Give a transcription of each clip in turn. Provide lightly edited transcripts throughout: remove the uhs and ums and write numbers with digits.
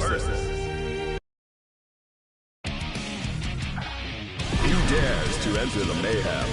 versus. He dares to enter the mayhem.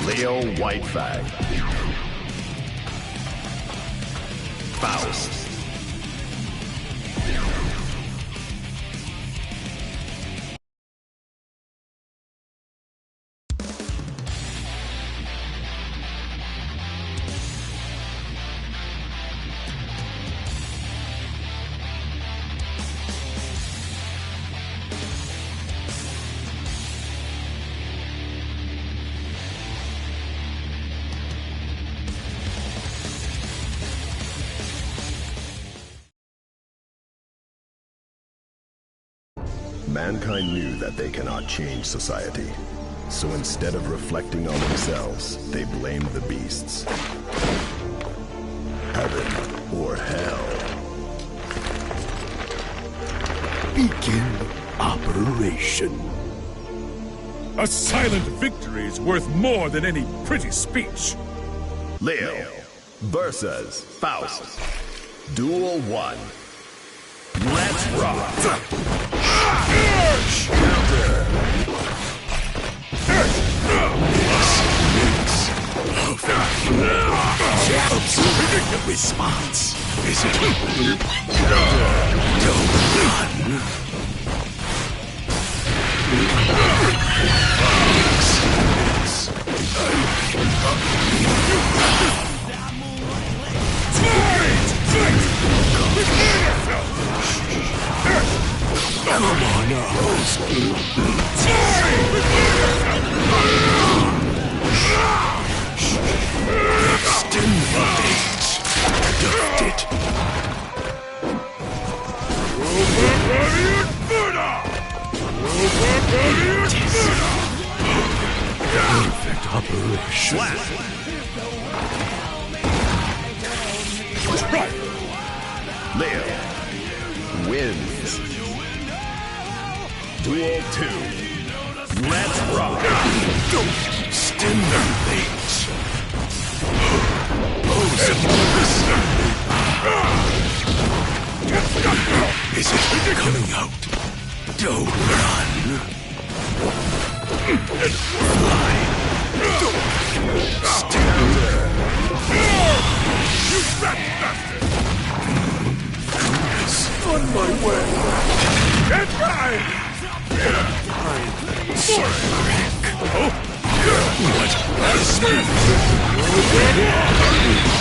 Leo Whitefang. Faust. Mankind knew that they cannot change society. So instead of reflecting on themselves, they blamed the beasts. Heaven or hell. Begin operation. A silent victory is worth more than any pretty speech. Leo versus Faust. Duel 1. Let's rock. Counter. Observing the response. Is it? Don't run. Come on now. Stimulate. Duct it. Perfect operation. Leo wins. Duel 2. Let's rock. Stimulate. Is it coming out? Don't run. Fly. Stimulate. You fat bastard! On my way. Get right! What was that?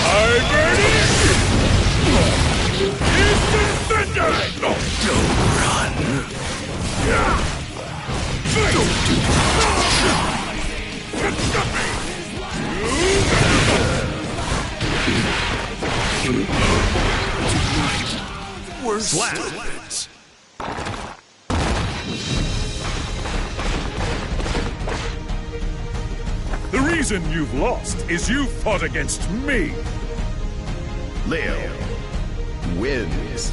I'm ready! Instant thunder! Don't run. Don't do that. Tonight, we're slats. The reason you've lost is you fought against me. Leo wins.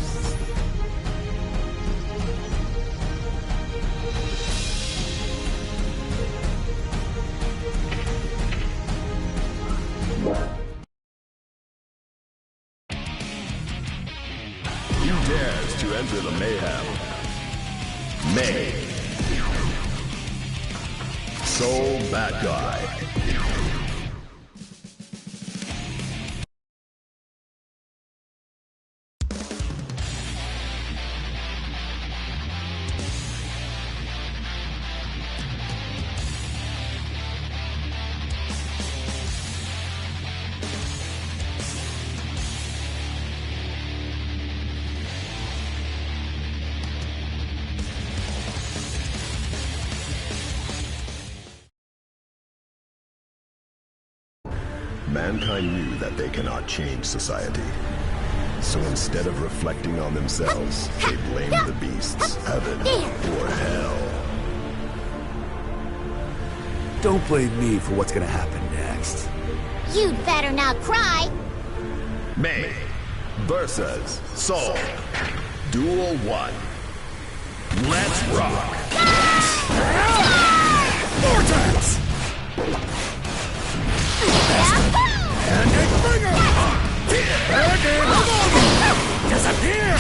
Who dares to enter the mayhem? May. Soul Bad Guy. Mankind knew that they cannot change society. So instead of reflecting on themselves, they blamed the beasts, heaven, or hell. Don't blame me for what's gonna happen next. You'd better not cry. May versus Soul. Duel 1. Let's rock. Vortex! And a finger! Disappear!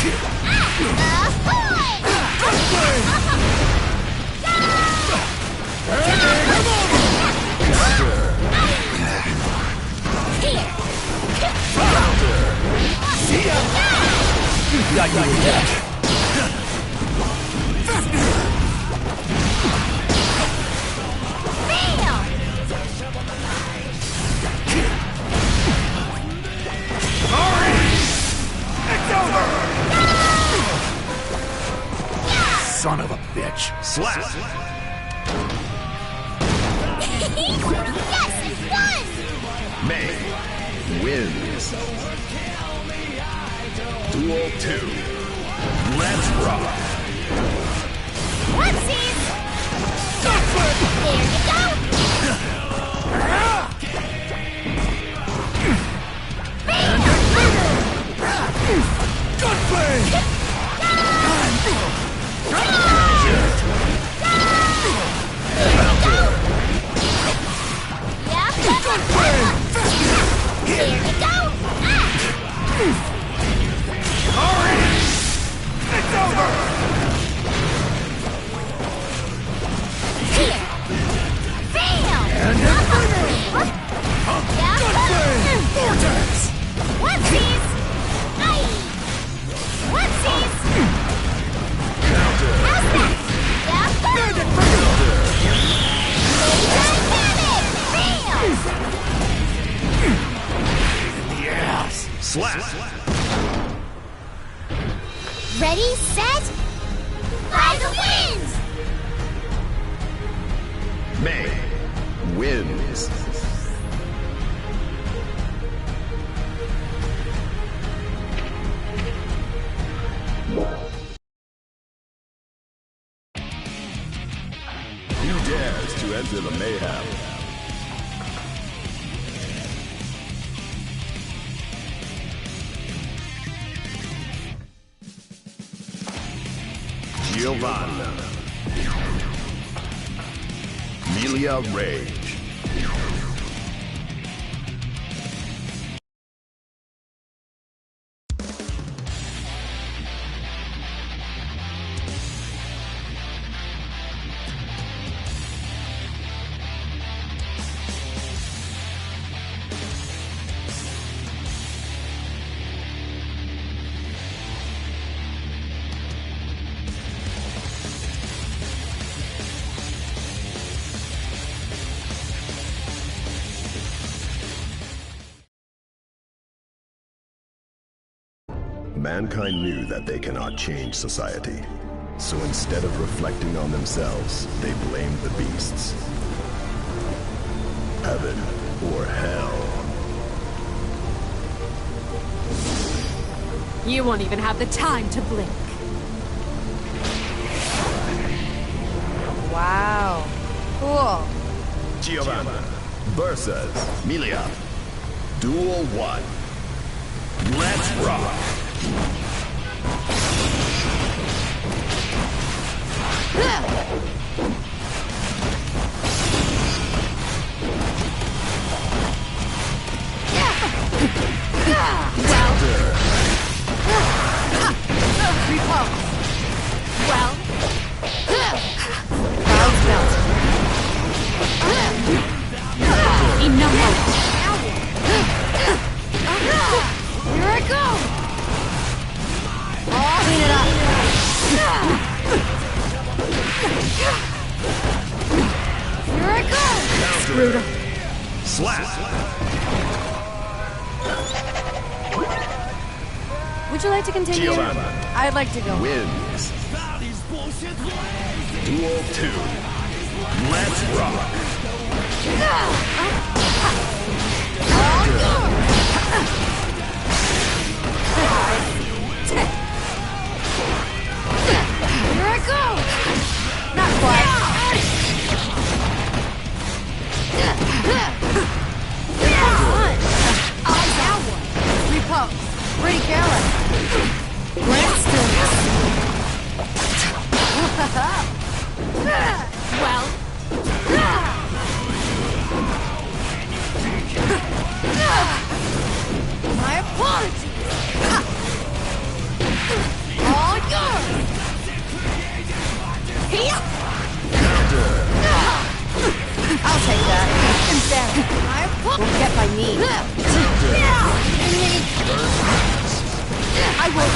See ya! Got you yet. Son of a bitch. Slap! Yes, won! May wins. Duel 2. Let's rock. Whoopsies! There you go! Gunplay! Go! Slap! Ready, set, by the winds! May wins. Who dares to enter the mayhem? Giovanna. Melia Rage. Mankind knew that they cannot change society. So instead of reflecting on themselves, they blamed the beasts. Heaven or hell. You won't even have the time to blink. Wow. Cool. Giovanna versus Melia. Duel 1. Let's rock! Well, enough of Here I go! Oh, clean it up. Here I go! Screwed up. Slap! Would you like to continue? Giovanna I'd like to go. wins. Duel 2. Let's rock! Here I go! Not quite. That one. Repose. Pretty careless. Great stillness. well, My apologies. All yours. I'll take that. Embarrassed. My apologies. Won't get by me. I will.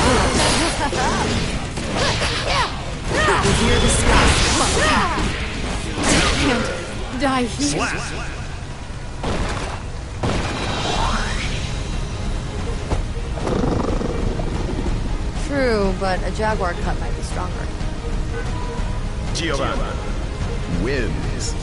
with your disgust, can't die here. Slap! True, but a jaguar cut might be stronger. Giovanna wins.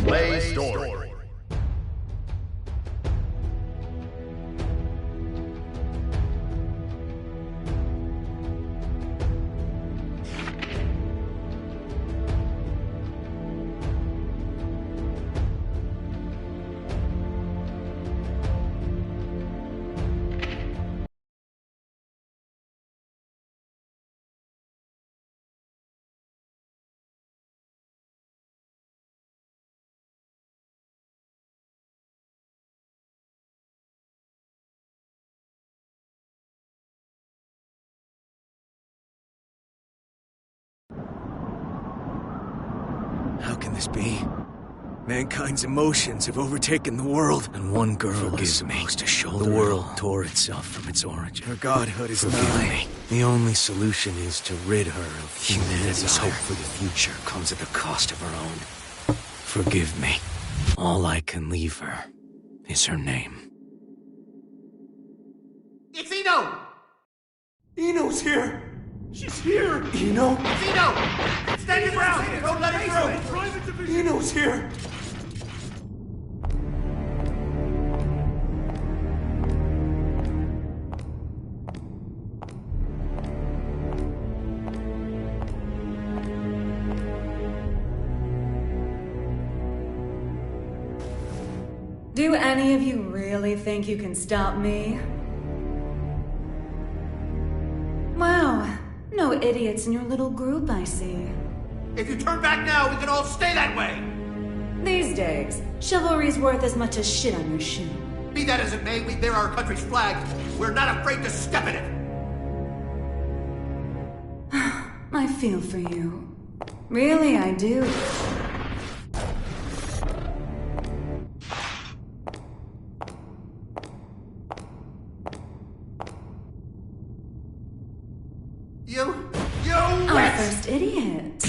Play story. this be? Mankind's emotions have overtaken the world, and one girl is supposed to shoulder the world tore itself from its origin. Her godhood is nigh. The only solution is to rid her of humanity's hope for the future comes at the cost of her own. Forgive me. All I can leave her is her name. It's Eno! Eno's here! She's here! Eno! It's Eno! Stand your ground! Don't let her through! Eno's here! Do any of you really think you can stop me? Wow, no idiots in your little group, I see. If you turn back now, we can all stay that way! These days, chivalry's worth as much as shit on your shoe. Be that as it may, we bear our country's flag. We're not afraid to step in it! I feel for you. Really, I do. Our first idiot.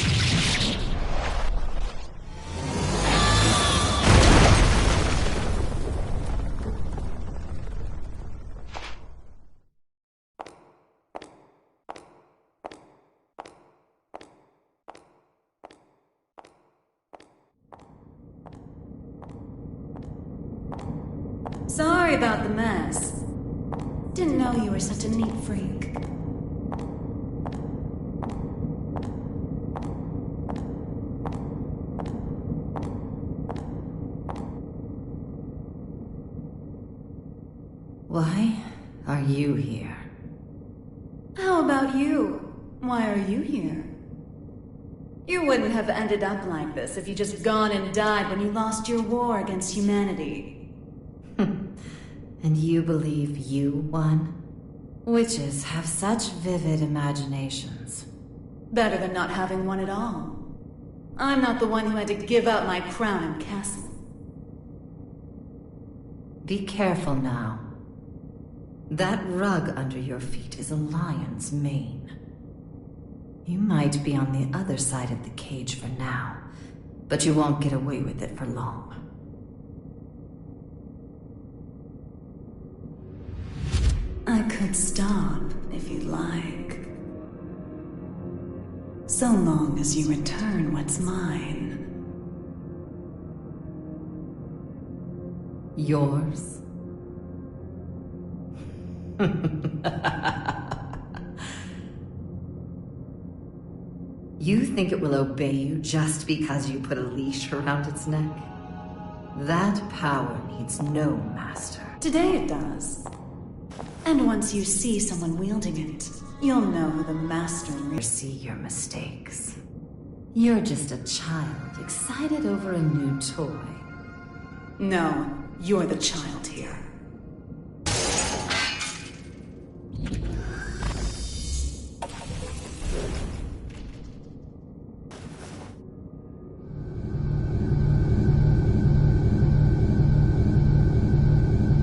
Sorry about the mess. Didn't know you were such a neat freak. Why are you here? How about you? Why are you here? You wouldn't have ended up like this if you just gone and died when you lost your war against humanity. And you believe you won? Witches have such vivid imaginations. Better than not having one at all. I'm not the one who had to give up my crown and castle. Be careful now. That rug under your feet is a lion's mane. You might be on the other side of the cage for now, but you won't get away with it for long. I could stop, if you'd like. So long as you return what's mine. Yours? You think it will obey you just because you put a leash around its neck? That power needs no master. Today it does. And once you see someone wielding it, you'll know who the master is. See your mistakes. You're just a child excited over a new toy. No, you're the child here.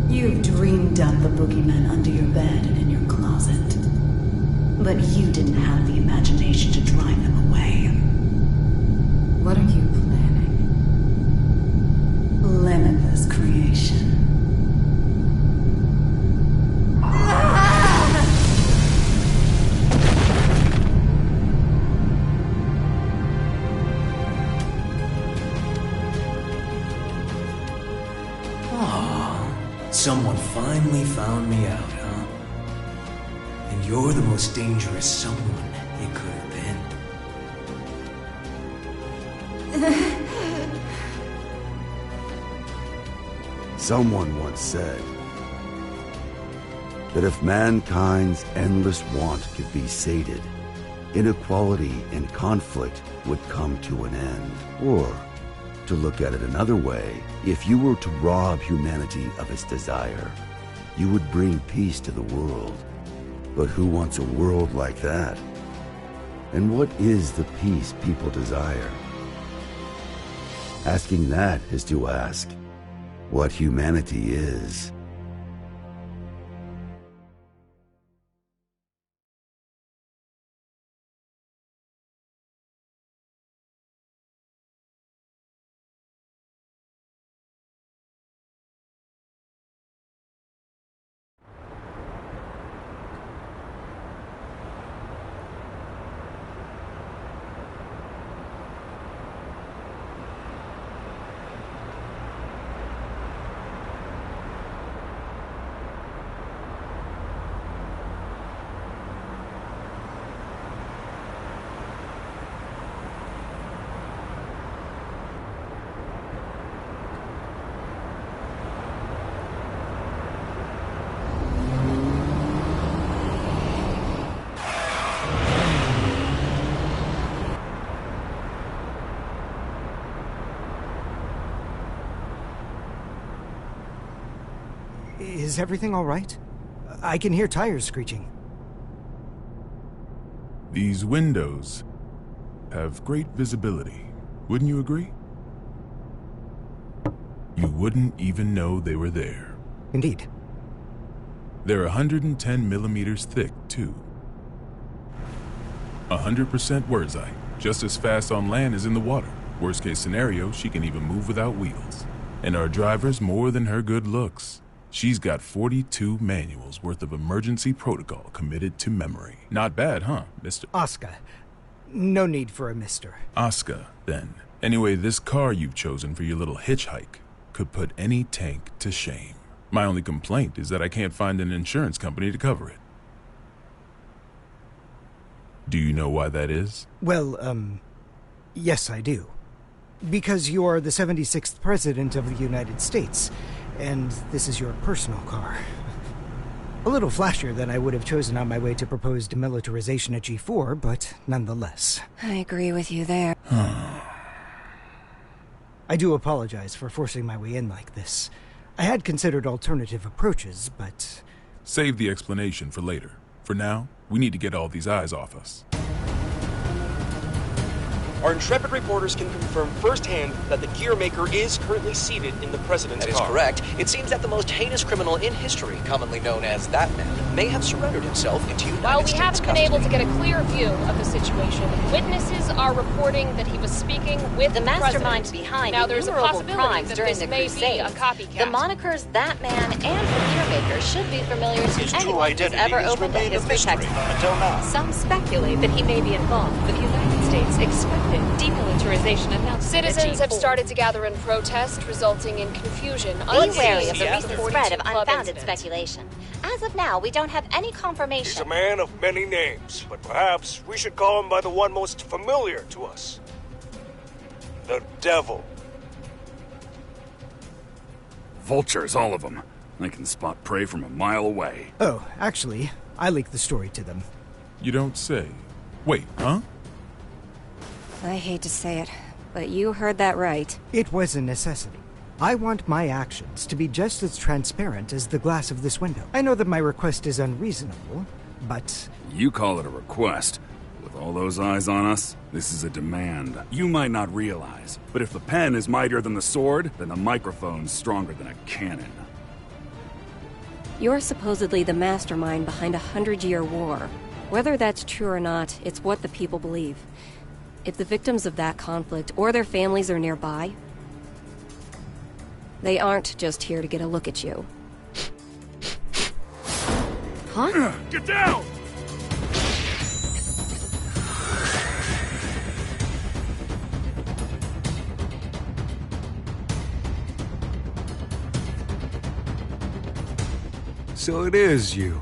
You've dreamed up the boogeyman under your bed and in your closet. But you didn't have the imagination to drive them away. What are you planning? Limitless creation. Someone finally found me out, huh? And you're the most dangerous someone it could have been. Someone once said that if mankind's endless want could be sated, inequality and conflict would come to an end. Or, to look at it another way, if you were to rob humanity of its desire, you would bring peace to the world. But who wants a world like that? And what is the peace people desire? Asking that is to ask what humanity is. Is everything all right? I can hear tires screeching. These windows have great visibility. Wouldn't you agree? You wouldn't even know they were there. Indeed. They're 110 millimeters thick, too. 100% Wurdzite, just as fast on land as in the water. Worst case scenario, she can even move without wheels. And our driver's more than her good looks. She's got 42 manuals worth of emergency protocol committed to memory. Not bad, huh, Mr. Asuka. No need for a mister. Asuka, then. Anyway, this car you've chosen for your little hitchhike could put any tank to shame. My only complaint is that I can't find an insurance company to cover it. Do you know why that is? Well, yes I do. Because you are the 76th President of the United States, and this is your personal car. A little flashier than I would have chosen on my way to propose demilitarization at G4, but nonetheless. I agree with you there. I do apologize for forcing my way in like this. I had considered alternative approaches, but... Save the explanation for later. For now, we need to get all these eyes off us. Our intrepid reporters can confirm firsthand that the gear maker is currently seated in the president's car. That is correct. It seems that the most heinous criminal in history, commonly known as that man, may have surrendered himself into United While we States haven't been able to get a clear view of the situation, witnesses are reporting that he was speaking with the mastermind behind now, there's a innumerable possibility crimes that during this the may Crusades. be a copycat. The monikers That Man and the Gear Maker should be familiar to anyone who's ever opened a history textbook. Until now. Some speculate that he may be involved with the United States expected demilitarization announcement. Citizens have started to gather in protest, resulting in confusion. Be wary of the recent spread of unfounded speculation. As of now, we don't have any confirmation. He's a man of many names, but perhaps we should call him by the one most familiar to us. The Devil. Vultures, all of them. I can spot prey from a mile away. Oh, actually, I leaked the story to them. You don't say. Wait, huh? I hate to say it, but you heard that right. It was a necessity. I want my actions to be just as transparent as the glass of this window. I know that my request is unreasonable, but... You call it a request. With all those eyes on us, this is a demand. You might not realize, but if the pen is mightier than the sword, then the microphone's stronger than a cannon. You're supposedly the mastermind behind a 100-year war. Whether that's true or not, it's what the people believe. If the victims of that conflict or their families are nearby, they aren't just here to get a look at you. Huh? Get down! So it is you.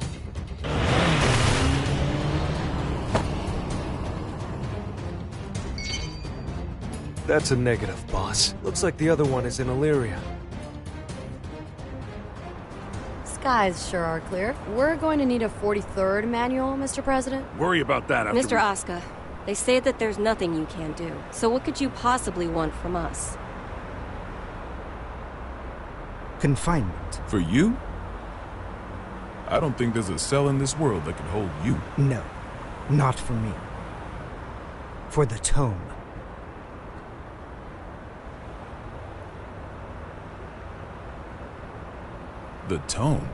That's a negative, boss. Looks like the other one is in Illyria. Skies sure are clear. We're going to need a 43rd manual, Mr. President. Worry about that after Mr. Asuka, they say that there's nothing you can't do. So what could you possibly want from us? Confinement. For you? I don't think there's a cell in this world that could hold you. No, not for me. For the tome. The tome?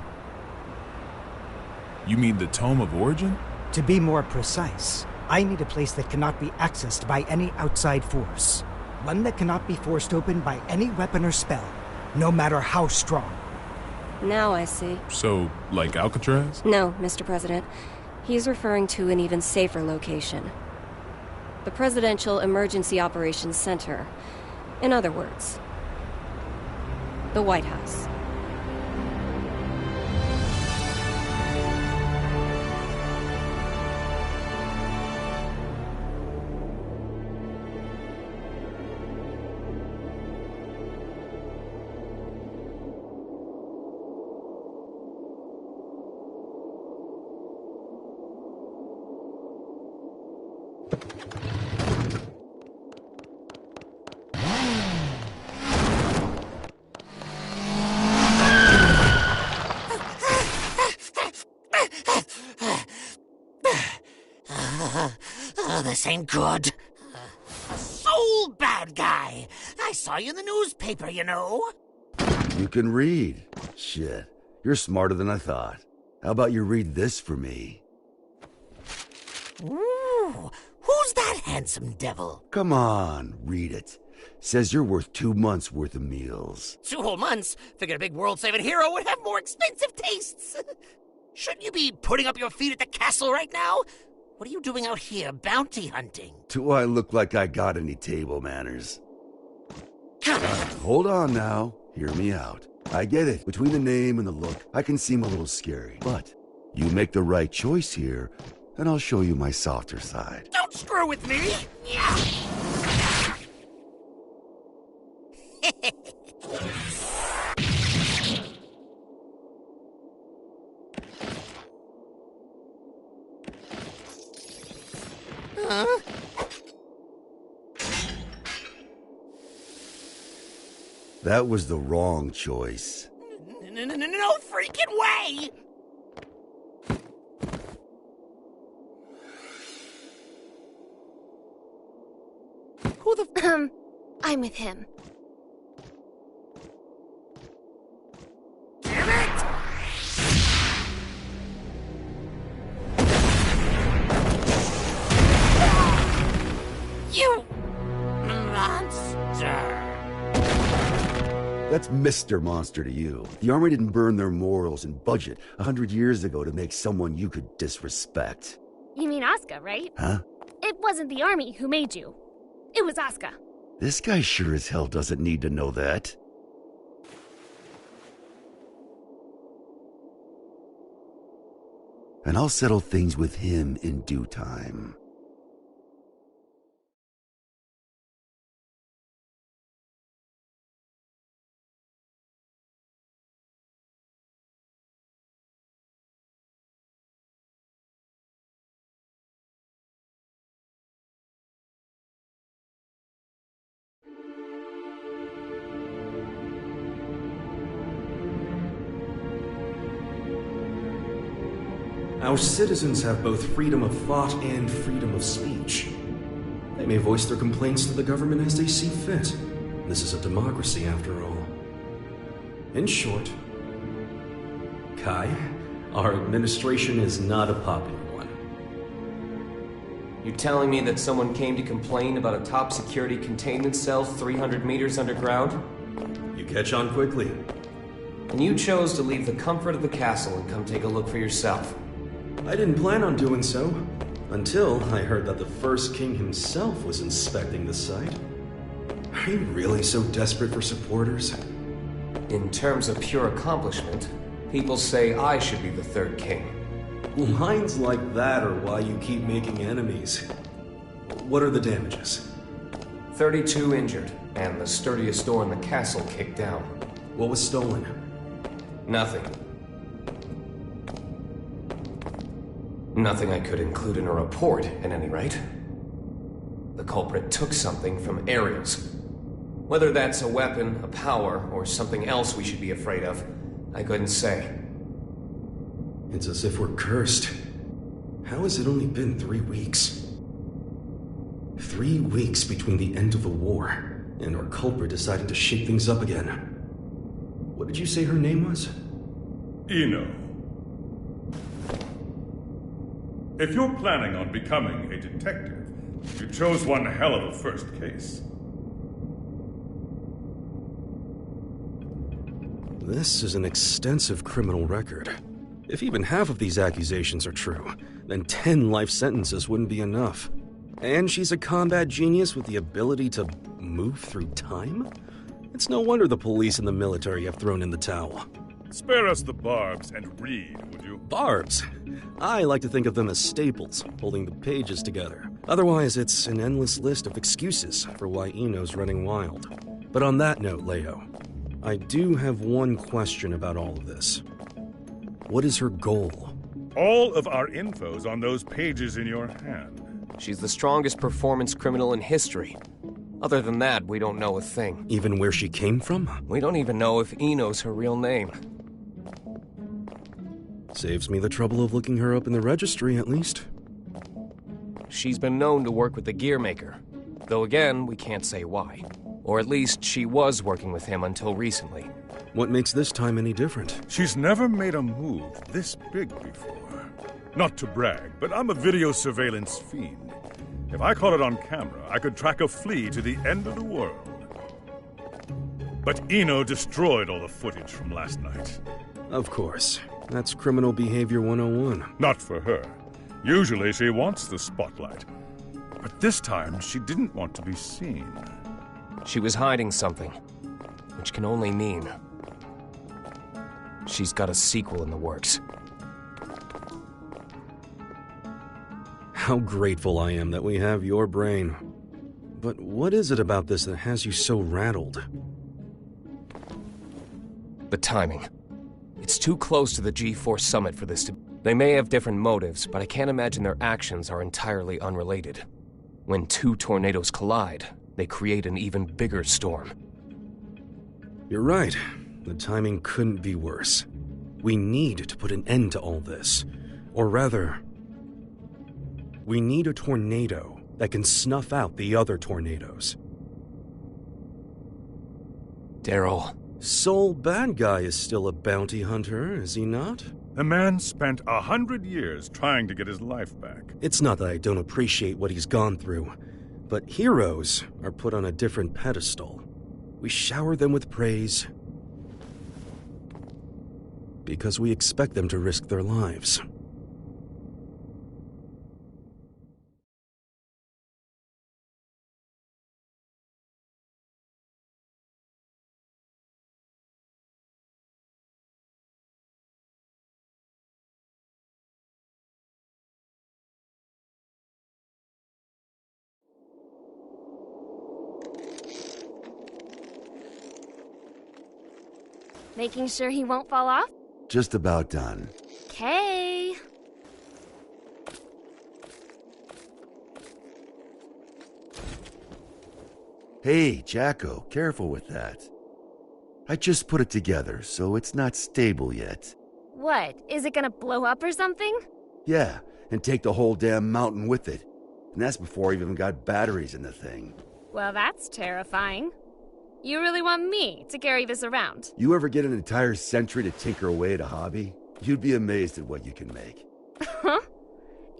You mean the Tome of Origin? To be more precise, I need a place that cannot be accessed by any outside force. One that cannot be forced open by any weapon or spell, no matter how strong. Now I see. So, like Alcatraz? No, Mr. President. He's referring to an even safer location. The Presidential Emergency Operations Center. In other words, the White House. This ain't good. Soul bad guy. I saw you in the newspaper, you know. You can read. Shit, you're smarter than I thought. How about you read this for me? Ooh, who's that handsome devil? Come on, read it. Says you're worth 2 months' worth of meals. 2 whole months? Figured a big world-saving hero would have more expensive tastes. Shouldn't you be putting up your feet at the castle right now? What are you doing out here, bounty hunting? Do I look like I got any table manners? Hold on now. Hear me out. I get it. Between the name and the look, I can seem a little scary. But you make the right choice here, and I'll show you my softer side. Don't screw with me! That was the wrong choice. No freaking way! Who the I'm with him. Damn it! You monster! That's Mr. Monster to you. The Army didn't burn their morals and budget 100 years ago to make someone you could disrespect. You mean Asuka, right? Huh? It wasn't the Army who made you. It was Asuka. This guy sure as hell doesn't need to know that. And I'll settle things with him in due time. Our citizens have both freedom of thought and freedom of speech. They may voice their complaints to the government as they see fit. This is a democracy, after all. In short, Kai, our administration is not a popular one. You telling me that someone came to complain about a top security containment cell 300 meters underground? You catch on quickly. And you chose to leave the comfort of the castle and come take a look for yourself. I didn't plan on doing so, until I heard that the first king himself was inspecting the site. Are you really so desperate for supporters? In terms of pure accomplishment, people say I should be the third king. Lines like that are why you keep making enemies. What are the damages? 32 injured, and the sturdiest door in the castle kicked down. What was stolen? Nothing. Nothing I could include in a report, at any rate. The culprit took something from Aerials. Whether that's a weapon, a power, or something else we should be afraid of, I couldn't say. It's as if we're cursed. How has it only been 3 weeks? 3 weeks between the end of the war and our culprit deciding to shake things up again. What did you say her name was? Eno. If you're planning on becoming a detective, you chose one hell of a first case. This is an extensive criminal record. If even half of these accusations are true, then 10 life sentences wouldn't be enough. And she's a combat genius with the ability to move through time? It's no wonder the police and the military have thrown in the towel. Spare us the barbs and read, would you? Barbs? I like to think of them as staples, holding the pages together. Otherwise, it's an endless list of excuses for why Eno's running wild. But on that note, Leo, I do have one question about all of this. What is her goal? All of our info's on those pages in your hand. She's the strongest performance criminal in history. Other than that, we don't know a thing. Even where she came from? We don't even know if Eno's her real name. Saves me the trouble of looking her up in the registry, at least. She's been known to work with the gear maker. Though again, we can't say why. Or at least she was working with him until recently. What makes this time any different? She's never made a move this big before. Not to brag, but I'm a video surveillance fiend. If I caught it on camera, I could track a flea to the end of the world. But Eno destroyed all the footage from last night. Of course. That's criminal behavior 101. Not for her. Usually she wants the spotlight. But this time, she didn't want to be seen. She was hiding something, which can only mean she's got a sequel in the works. How grateful I am that we have your brain. But what is it about this that has you so rattled? The timing. It's too close to the G4 summit for this to... They may have different motives, but I can't imagine their actions are entirely unrelated. When two tornadoes collide, they create an even bigger storm. You're right. The timing couldn't be worse. We need to put an end to all this. Or rather, we need a tornado that can snuff out the other tornadoes. Daryl. Sole bad guy is still a bounty hunter, is he not? The man spent 100 years trying to get his life back. It's not that I don't appreciate what he's gone through, but heroes are put on a different pedestal. We shower them with praise because we expect them to risk their lives. Making sure he won't fall off? Just about done. Okay. Hey, Jacko, careful with that. I just put it together, so it's not stable yet. What? Is it gonna blow up or something? Yeah, and take the whole damn mountain with it. And that's before I even got batteries in the thing. Well, that's terrifying. You really want me to carry this around? You ever get an entire century to tinker away at a hobby? You'd be amazed at what you can make. Huh?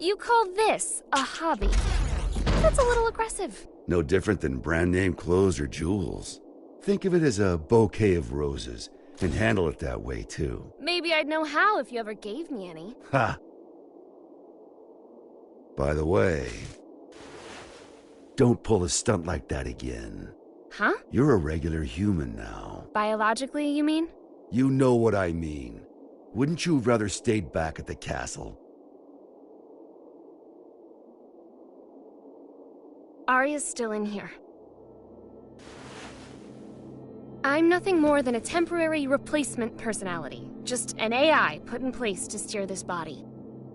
You call this a hobby? That's a little aggressive. No different than brand name clothes or jewels. Think of it as a bouquet of roses, and handle it that way, too. Maybe I'd know how if you ever gave me any. Ha! By the way, don't pull a stunt like that again. Huh? You're a regular human now. Biologically, you mean? You know what I mean. Wouldn't you have rather stayed back at the castle? Arya's still in here. I'm nothing more than a temporary replacement personality. Just an AI put in place to steer this body.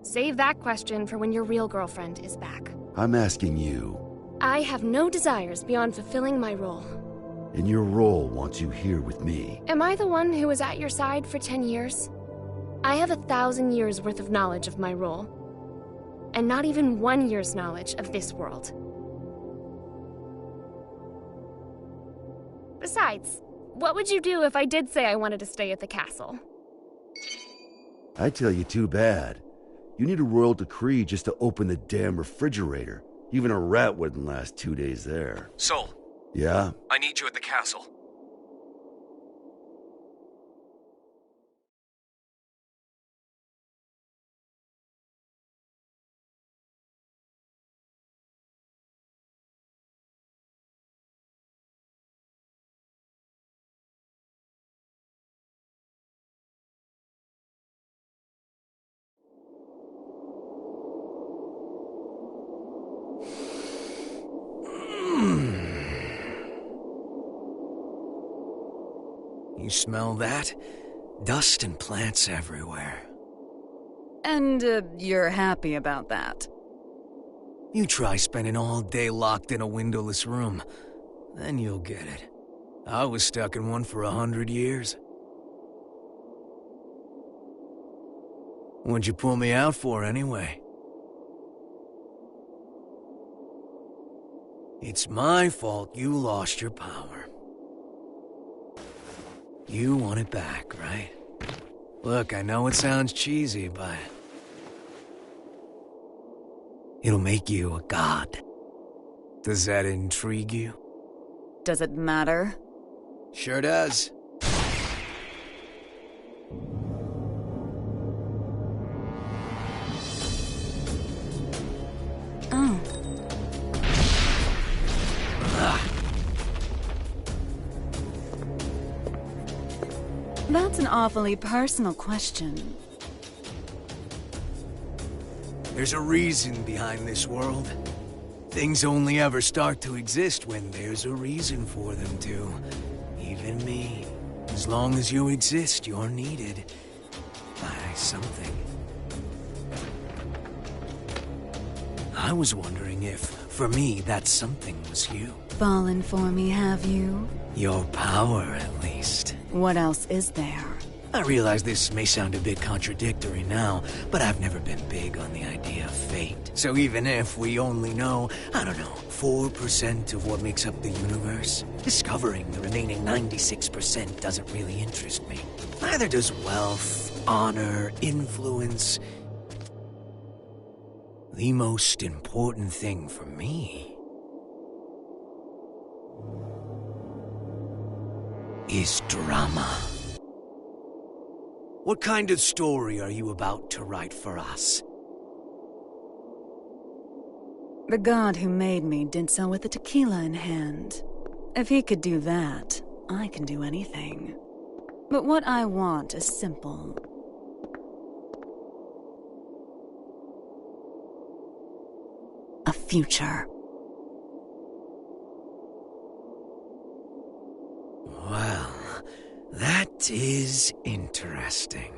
Save that question for when your real girlfriend is back. I'm asking you. I have no desires beyond fulfilling my role. And your role wants you here with me. Am I the one who was at your side for 10 years? I have 1,000 years worth of knowledge of my role. And not even 1 year's knowledge of this world. Besides, what would you do if I did say I wanted to stay at the castle? I tell you, too bad. You need a royal decree just to open the damn refrigerator. Even a rat wouldn't last 2 days there. Sol. Yeah? I need you at the castle. You smell that? Dust and plants everywhere. And, you're happy about that? You try spending all day locked in a windowless room. Then you'll get it. I was stuck in one for 100 years. What'd you pull me out for, anyway? It's my fault you lost your power. You want it back, right? Look, I know it sounds cheesy, but... it'll make you a god. Does that intrigue you? Does it matter? Sure does. Oh. That's an awfully personal question. There's a reason behind this world. Things only ever start to exist when there's a reason for them to. Even me. As long as you exist, you're needed by something. I was wondering if, for me, that something was you. Fallen for me, have you? Your power, at least. What else is there? I realize this may sound a bit contradictory now, but I've never been big on the idea of fate. So even if we only know, I don't know, 4% of what makes up the universe, discovering the remaining 96% doesn't really interest me. Neither does wealth, honor, influence. The most important thing for me is drama. What kind of story are you about to write for us? The god who made me did so with a tequila in hand. If he could do that, I can do anything. But what I want is simple. A future. Well, that is interesting.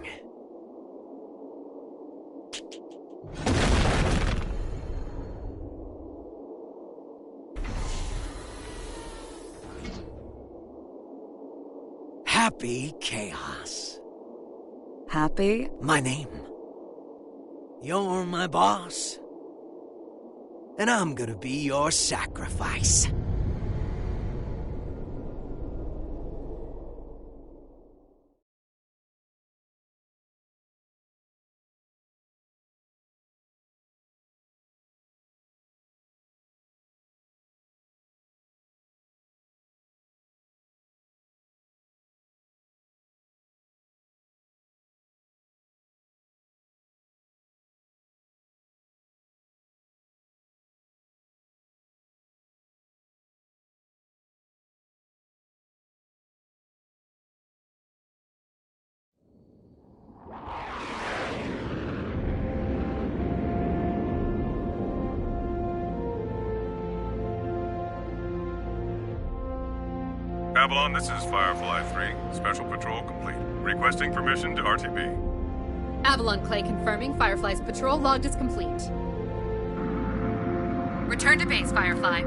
Happy Chaos. Happy? My name. You're my boss. And I'm gonna be your sacrifice. Avalon, this is Firefly 3. Special patrol complete. Requesting permission to RTB. Avalon Clay confirming Firefly's patrol logged as complete. Return to base, Firefly.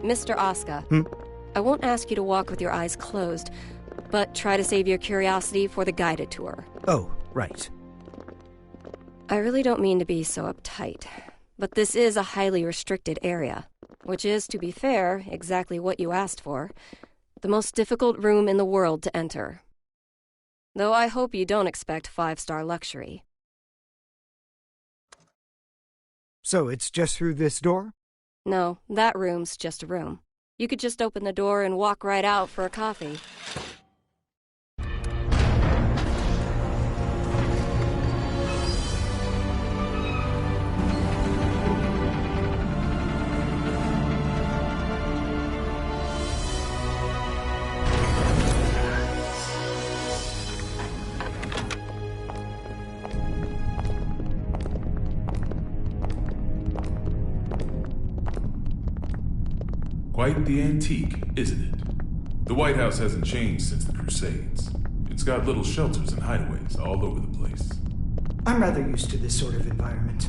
Mr. Asuka, I won't ask you to walk with your eyes closed, but try to save your curiosity for the guided tour. Oh, right. I really don't mean to be so uptight, but this is a highly restricted area, which is, to be fair, exactly what you asked for. The most difficult room in the world to enter. Though I hope you don't expect 5-star luxury. So it's just through this door? No, that room's just a room. You could just open the door and walk right out for a coffee. Quite the antique, isn't it? The White House hasn't changed since the Crusades. It's got little shelters and hideaways all over the place. I'm rather used to this sort of environment.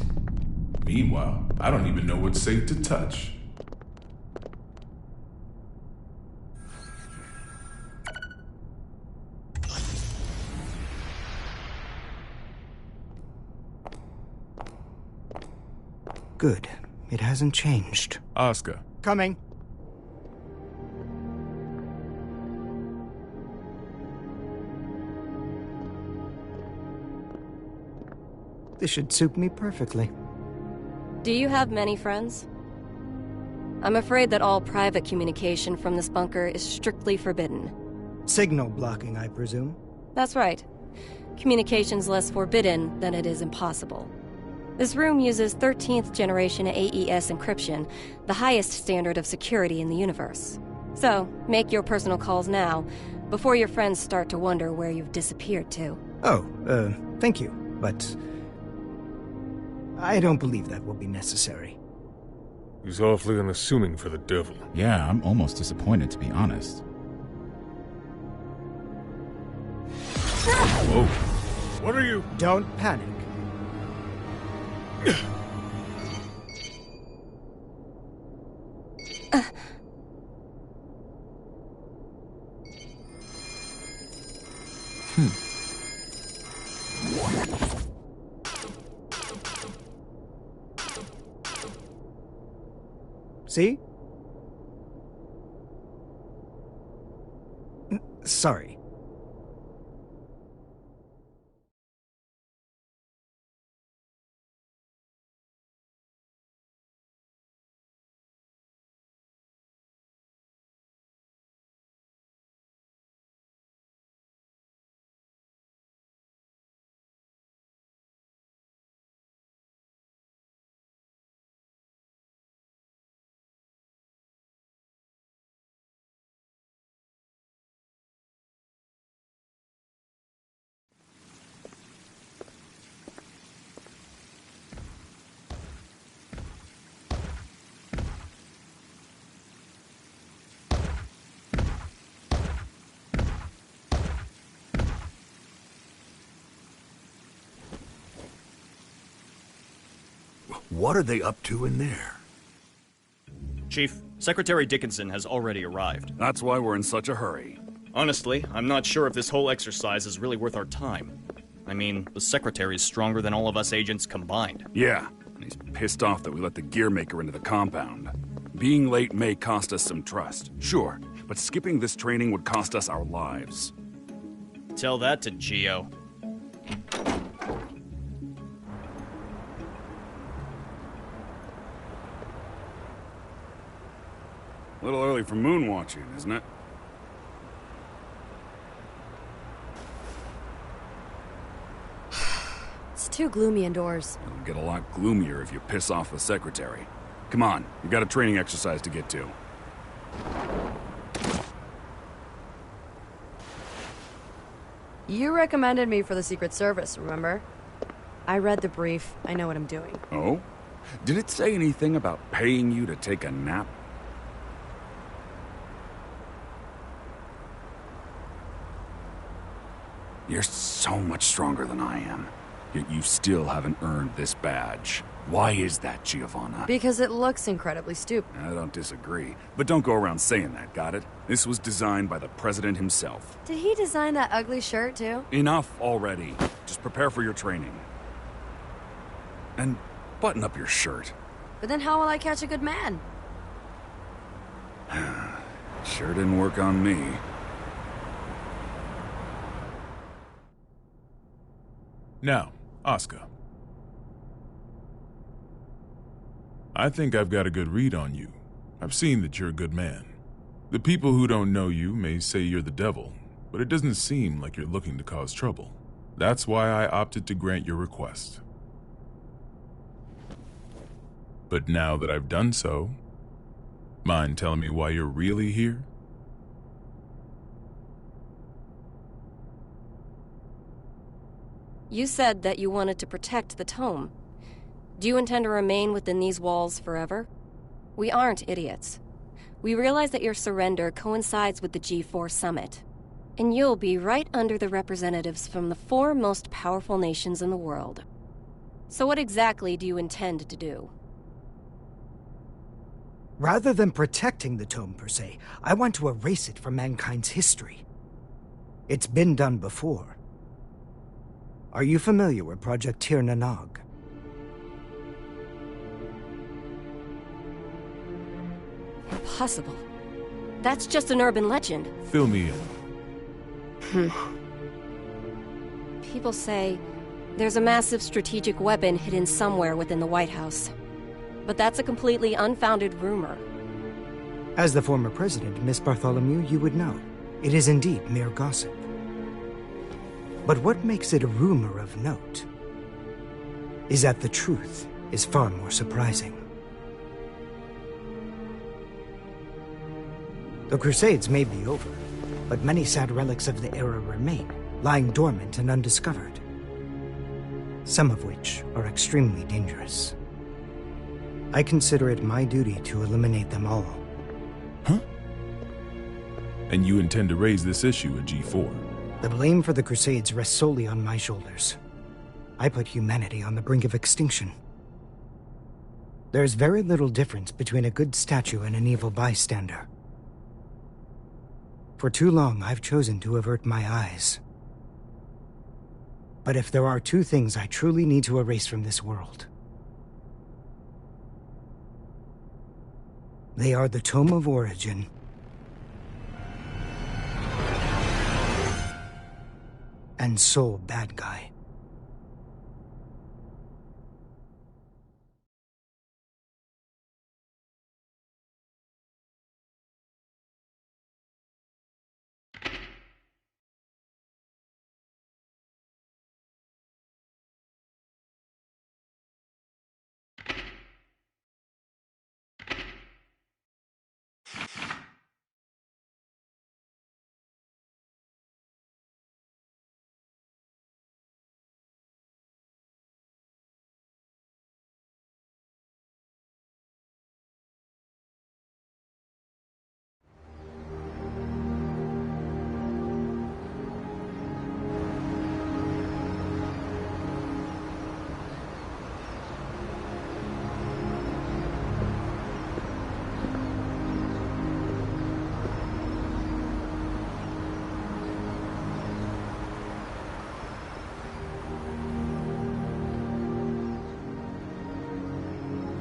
Meanwhile, I don't even know what's safe to touch. Good. It hasn't changed. Oscar. Coming. This should suit me perfectly. Do you have many friends? I'm afraid that all private communication from this bunker is strictly forbidden. Signal blocking, I presume? That's right. Communication's less forbidden than it is impossible. This room uses 13th generation AES encryption, the highest standard of security in the universe. So, make your personal calls now, before your friends start to wonder where you've disappeared to. Oh, thank you, but I don't believe that will be necessary. He's awfully unassuming for the devil. Yeah, I'm almost disappointed, to be honest. Whoa. What are you? Don't panic. See? Sorry. What are they up to in there? Chief, Secretary Dickinson has already arrived. That's why we're in such a hurry. Honestly, I'm not sure if this whole exercise is really worth our time. I mean, the Secretary's stronger than all of us agents combined. Yeah, and he's pissed off that we let the Gearmaker into the compound. Being late may cost us some trust, sure, but skipping this training would cost us our lives. Tell that to Geo. A little early for moon watching, isn't it? It's too gloomy indoors. It'll get a lot gloomier if you piss off the Secretary. Come on, you got a training exercise to get to. You recommended me for the Secret Service, remember? I read the brief. I know what I'm doing. Oh? Did it say anything about paying you to take a nap? You're so much stronger than I am. Yet you still haven't earned this badge. Why is that, Giovanna? Because it looks incredibly stupid. I don't disagree. But don't go around saying that, got it? This was designed by the president himself. Did he design that ugly shirt, too? Enough already. Just prepare for your training. And button up your shirt. But then how will I catch a good man? Sure didn't work on me. Now, Oscar. I think I've got a good read on you. I've seen that you're a good man. The people who don't know you may say you're the devil, but it doesn't seem like you're looking to cause trouble. That's why I opted to grant your request. But now that I've done so, mind telling me why you're really here? You said that you wanted to protect the tome. Do you intend to remain within these walls forever? We aren't idiots. We realize that your surrender coincides with the G4 summit, and you'll be right under the representatives from the 4 most powerful nations in the world. So what exactly do you intend to do? Rather than protecting the tome per se, I want to erase it from mankind's history. It's been done before. Are you familiar with Project Tir Nanog? Impossible. That's just an urban legend. Fill me in. People say there's a massive strategic weapon hidden somewhere within the White House. But that's a completely unfounded rumor. As the former president, Miss Bartholomew, you would know. It is indeed mere gossip. But what makes it a rumor of note is that the truth is far more surprising. The Crusades may be over, but many sad relics of the era remain, lying dormant and undiscovered. Some of which are extremely dangerous. I consider it my duty to eliminate them all. Huh? And you intend to raise this issue at G4? The blame for the Crusades rests solely on my shoulders. I put humanity on the brink of extinction. There's very little difference between a good statue and an evil bystander. For too long, I've chosen to avert my eyes. But if there are 2 things I truly need to erase from this world, they are the Tome of Origin and Soul Bad Guy.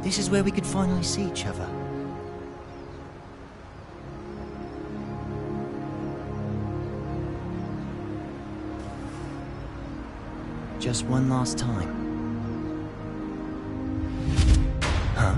This is where we could finally see each other. Just one last time. Huh?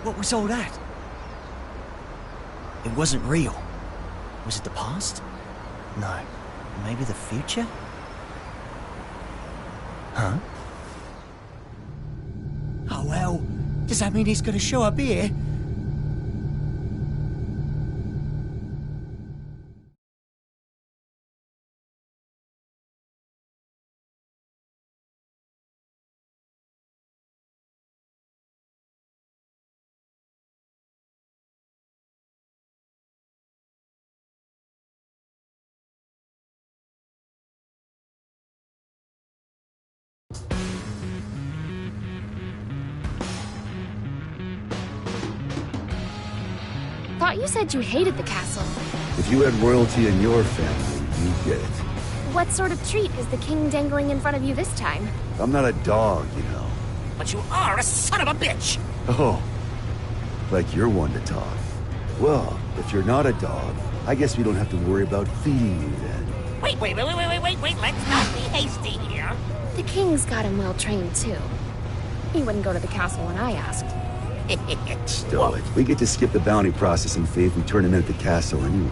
What was all that? It wasn't real. Was it the past? No. Maybe the future? Huh? Oh well, does that mean he's gonna show up here? Thought you said you hated the castle. If you had royalty in your family, you'd get it. What sort of treat is the king dangling in front of you this time? I'm not a dog, you know. But you are a son of a bitch! Oh, like you're one to talk. Well, if you're not a dog, I guess we don't have to worry about feeding you then. Wait, let's not be hasty here. The king's got him well trained, too. He wouldn't go to the castle when I asked. Stow it. We get to skip the bounty processing fee if we turn him in at the castle anyway.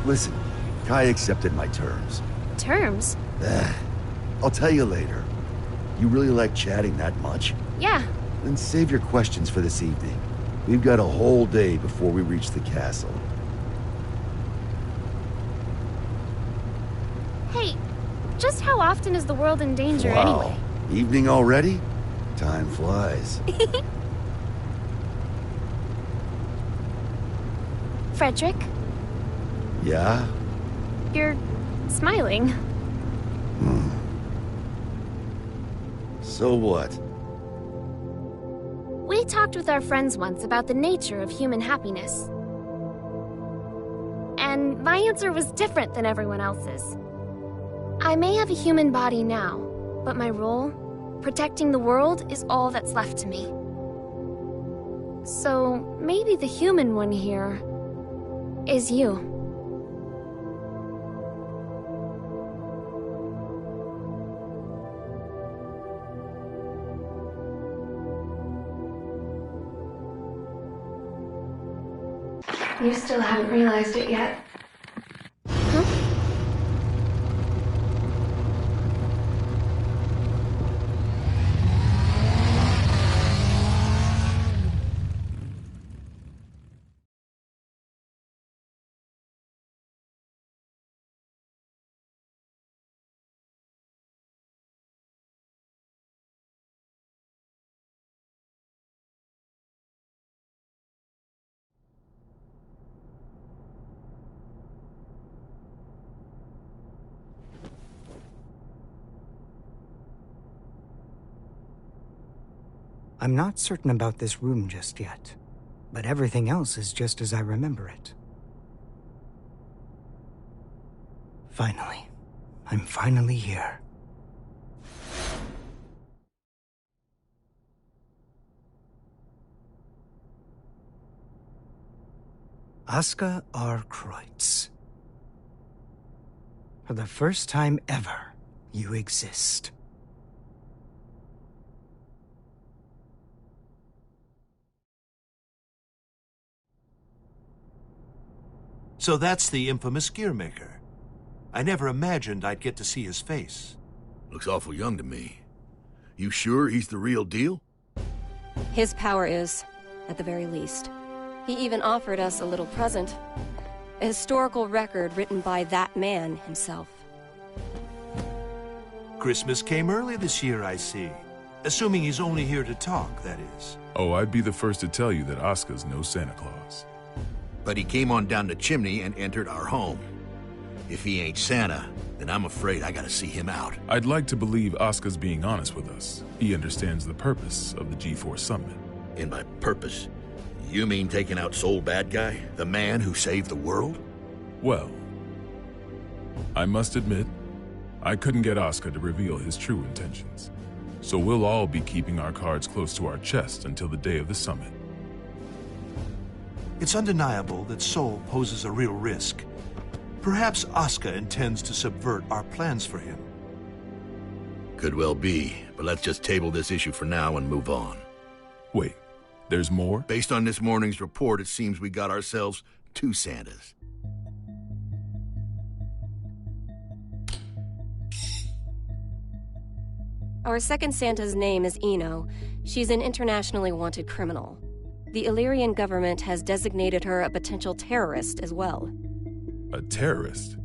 Listen, Kai accepted my terms. Terms? I'll tell you later. You really like chatting that much? Yeah. Then save your questions for this evening. We've got a whole day before we reach the castle. Hey, just how often is the world in danger anyway? Evening already? Time flies. Frederick? Yeah? You're smiling. So what? We talked with our friends once about the nature of human happiness. And my answer was different than everyone else's. I may have a human body now, but my role, protecting the world, is all that's left to me. So maybe the human one here is you. You still haven't realized it yet. Huh? I'm not certain about this room just yet, but everything else is just as I remember it. Finally. I'm finally here. Aska R. Kreutz. For the first time ever, you exist. So that's the infamous gearmaker. I never imagined I'd get to see his face. Looks awful young to me. You sure he's the real deal? His power is, at the very least. He even offered us a little present. A historical record written by that man himself. Christmas came early this year, I see. Assuming he's only here to talk, that is. Oh, I'd be the first to tell you that Oscar's no Santa Claus. But he came on down the chimney and entered our home. If he ain't Santa, then I'm afraid I gotta see him out. I'd like to believe Oscar's being honest with us. He understands the purpose of the G4 summit. And by purpose, you mean taking out Soul Bad Guy? The man who saved the world? Well, I must admit, I couldn't get Oscar to reveal his true intentions. So we'll all be keeping our cards close to our chest until the day of the summit. It's undeniable that Soul poses a real risk. Perhaps Oscar intends to subvert our plans for him. Could well be, but let's just table this issue for now and move on. Wait, There's more? Based on this morning's report, it seems we got ourselves 2 Santas. Our second Santa's name is Eno. She's an internationally wanted criminal. The Illyrian government has designated her a potential terrorist as well. A terrorist?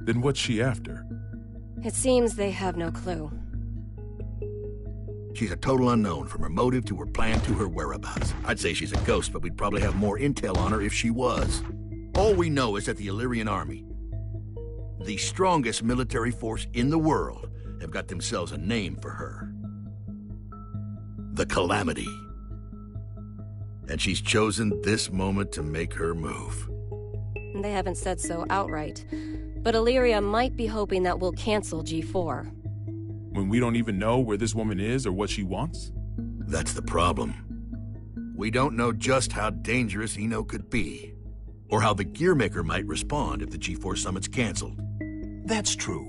Then what's she after? It seems they have no clue. She's a total unknown, from her motive to her plan to her whereabouts. I'd say she's a ghost, but we'd probably have more intel on her if she was. All we know is that the Illyrian army, the strongest military force in the world, have got themselves a name for her. The Calamity. And she's chosen this moment to make her move. They haven't said so outright, but Illyria might be hoping that we'll cancel G4. When we don't even know where this woman is or what she wants? That's the problem. We don't know just how dangerous Eno could be, or how the Gearmaker might respond if the G4 summit's canceled. That's true.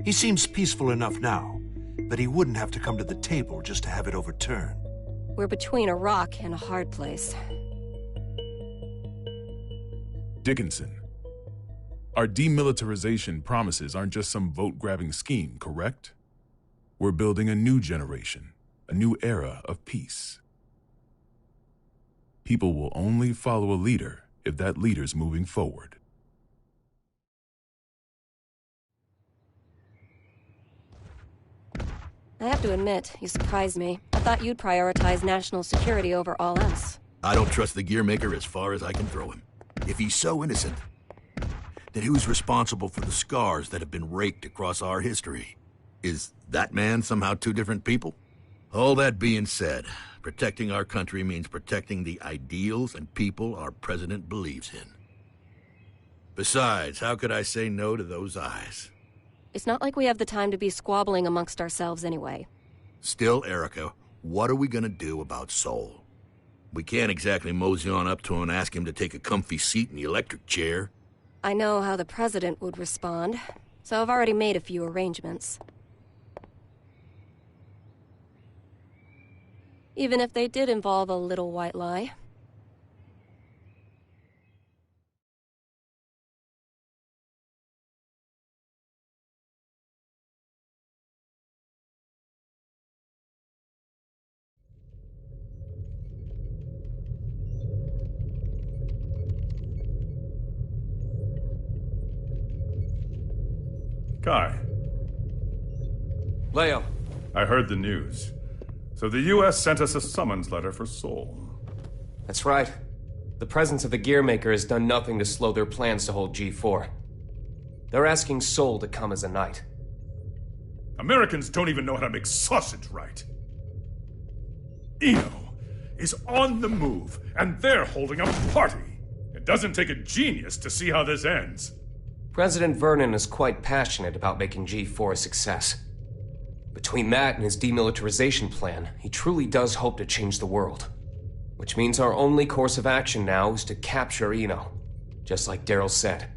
He seems peaceful enough now, but he wouldn't have to come to the table just to have it overturned. We're between a rock and a hard place. Dickinson, our demilitarization promises aren't just some vote-grabbing scheme, correct? We're building a new generation, a new era of peace. People will only follow a leader if that leader's moving forward. I have to admit, you surprised me. I thought you'd prioritize national security over all else. I don't trust the Gearmaker as far as I can throw him. If he's so innocent, then who's responsible for the scars that have been raked across our history? Is that man somehow 2 different people? All that being said, protecting our country means protecting the ideals and people our president believes in. Besides, how could I say no to those eyes? It's not like we have the time to be squabbling amongst ourselves anyway. Still, Erica, what are we gonna do about Sol? We can't exactly mosey on up to him and ask him to take a comfy seat in the electric chair. I know how the president would respond, so I've already made a few arrangements. Even if they did involve a little white lie. Kai. Leo. I heard the news. So the U.S. sent us a summons letter for Sol. That's right. The presence of the Gearmaker has done nothing to slow their plans to hold G4. They're asking Sol to come as a knight. Americans don't even know how to make sausage right. Eno is on the move, and they're holding a party. It doesn't take a genius to see how this ends. President Vernon is quite passionate about making G4 a success. Between that and his demilitarization plan, he truly does hope to change the world. Which means our only course of action now is to capture Eno, just like Daryl said.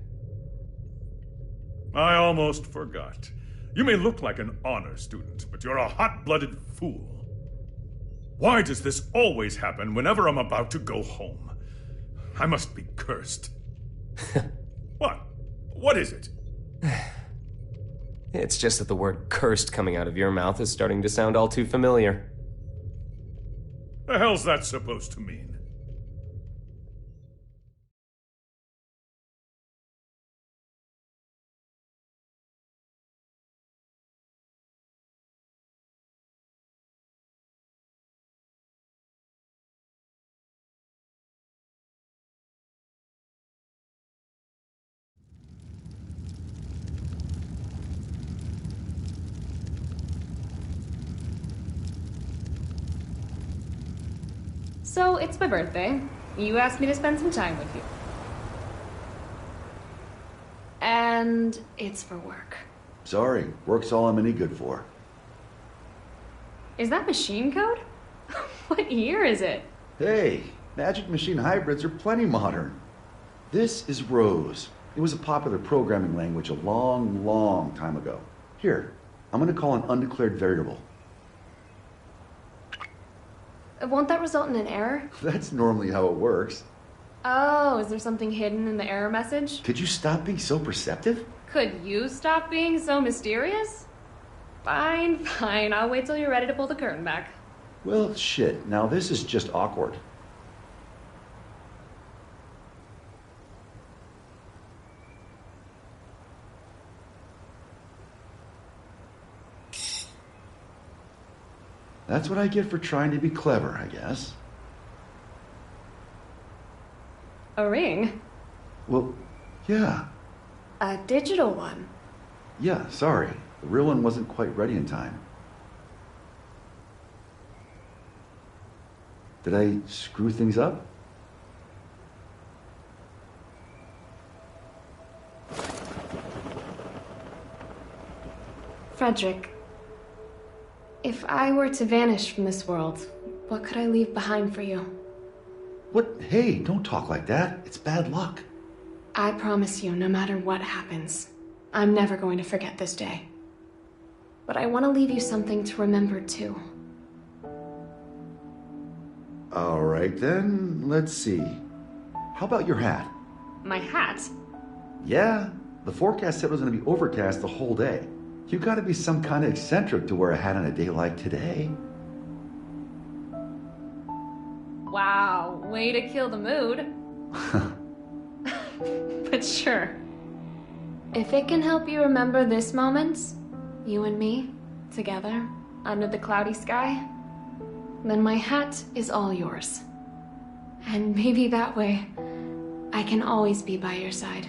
I almost forgot. You may look like an honor student, but you're a hot-blooded fool. Why does this always happen whenever I'm about to go home? I must be cursed. What? What is it? It's just that the word cursed coming out of your mouth is starting to sound all too familiar. The hell's that supposed to mean? So, it's my birthday. You asked me to spend some time with you. And it's for work. Sorry, work's all I'm any good for. Is that machine code? What year is it? Hey, Magic Machine hybrids are plenty modern. This is Rose. It was a popular programming language a long, long time ago. Here, I'm gonna call an undeclared variable. Won't that result in an error? That's normally how it works. Oh, is there something hidden in the error message? Could you stop being so perceptive? Could you stop being so mysterious? Fine, fine. I'll wait till you're ready to pull the curtain back. Well, shit. Now this is just awkward. That's what I get for trying to be clever, I guess. A ring? Well, yeah. A digital one? Yeah, sorry. The real one wasn't quite ready in time. Did I screw things up? Frederick, if I were to vanish from this world, what could I leave behind for you? What? Hey, don't talk like that. It's bad luck. I promise you, no matter what happens, I'm never going to forget this day. But I want to leave you something to remember, too. All right, then. Let's see. How about your hat? My hat? Yeah, the forecast said it was going to be overcast the whole day. You gotta be some kind of eccentric to wear a hat on a day like today. Wow, way to kill the mood. But sure. If it can help you remember this moment, you and me, together, under the cloudy sky, then my hat is all yours. And maybe that way, I can always be by your side.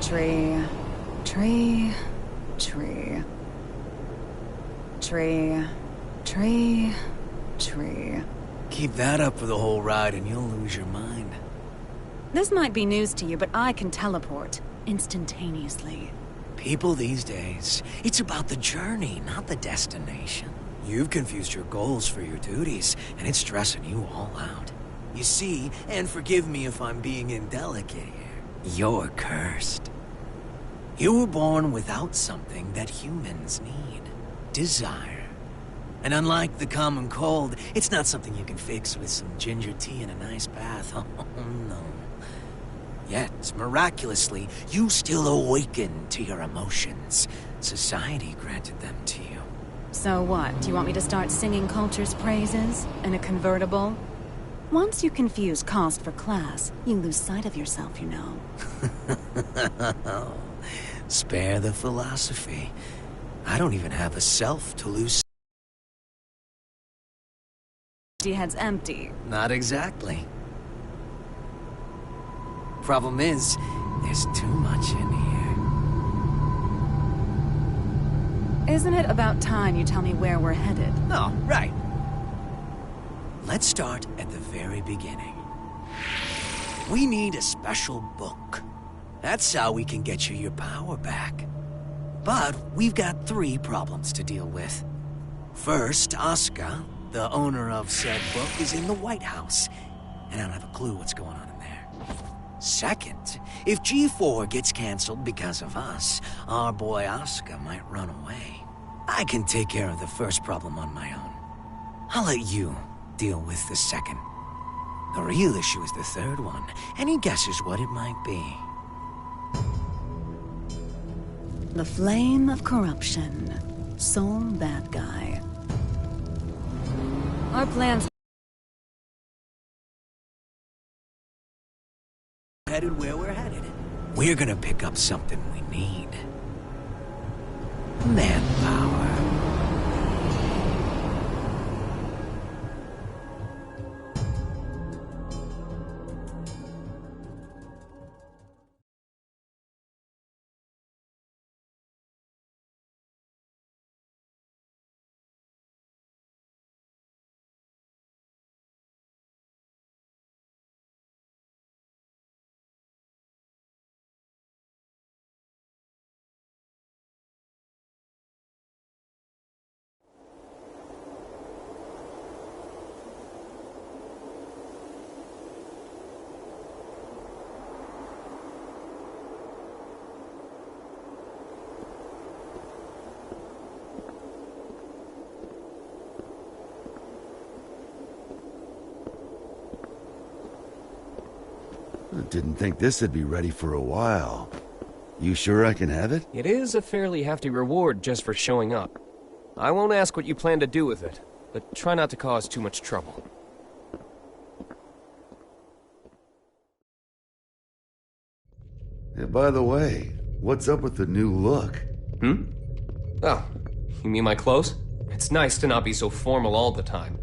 Tree, tree, tree. Tree, tree, tree. Keep that up for the whole ride and you'll lose your mind. This might be news to you, but I can teleport instantaneously. People these days, it's about the journey, not the destination. You've confused your goals for your duties, and it's stressing you all out. You see, and forgive me if I'm being indelicate here, you're cursed. You were born without something that humans need. Desire. And unlike the common cold, it's not something you can fix with some ginger tea and a nice bath. Oh, no. Yet, miraculously, you still awaken to your emotions. Society granted them to you. So what? Do you want me to start singing culture's praises in a convertible? Once you confuse cost for class, you lose sight of yourself, you know. Spare the philosophy. I don't even have a self to lose. Empty head's empty. Not exactly. Problem is, there's too much in here. Isn't it about time you tell me where we're headed? Oh, right. Let's start at the very beginning. We need a special book. That's how we can get you your power back. But we've got 3 problems to deal with. First, Asuka, the owner of said book, is in the White House, and I don't have a clue what's going on in there. Second, if G4 gets canceled because of us, our boy Asuka might run away. I can take care of the first problem on my own. I'll let you deal with the second. The real issue is the third one. Any guesses what it might be? The flame of corruption. Sole bad guy. Our plans... Headed where we're headed. we're gonna pick up something we need. Manpower. I didn't think this would be ready for a while. You sure I can have it? It is a fairly hefty reward just for showing up. I won't ask what you plan to do with it, but try not to cause too much trouble. Hey, by the way, what's up with the new look? Oh, you mean my clothes? It's nice to not be so formal all the time.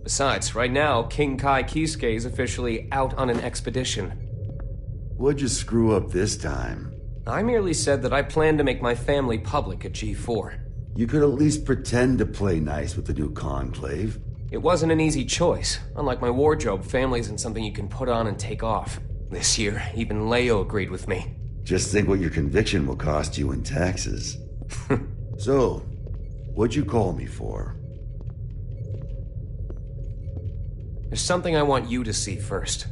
Besides, right now, King Kai Kisuke is officially out on an expedition. What'd you screw up this time? I merely said that I plan to make my family public at G4. You could at least pretend to play nice with the new conclave. It wasn't an easy choice. Unlike my wardrobe, family isn't something you can put on and take off. This year, even Leo agreed with me. Just think what your conviction will cost you in taxes. So, what'd you call me for? There's something I want you to see first.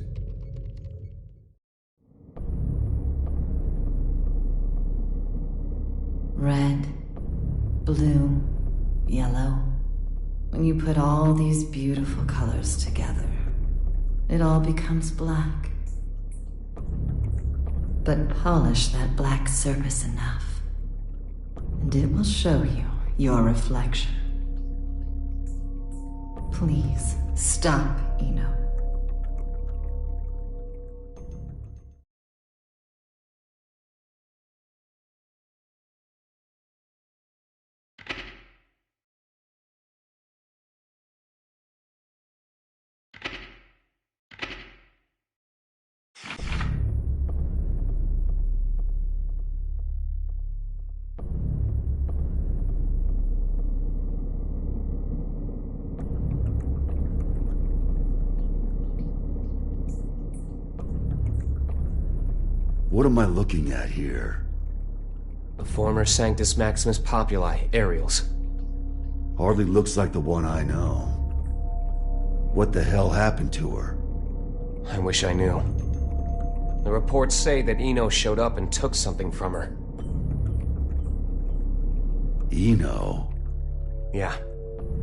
Red, blue, yellow. When you put all these beautiful colors together, it all becomes black. But polish that black surface enough, and it will show you your reflection. Please, stop, Eno. What am I looking at here? The former Sanctus Maximus Populi, Aerials. Hardly looks like the one I know. What the hell happened to her? I wish I knew. The reports say that Eno showed up and took something from her. Eno? Yeah.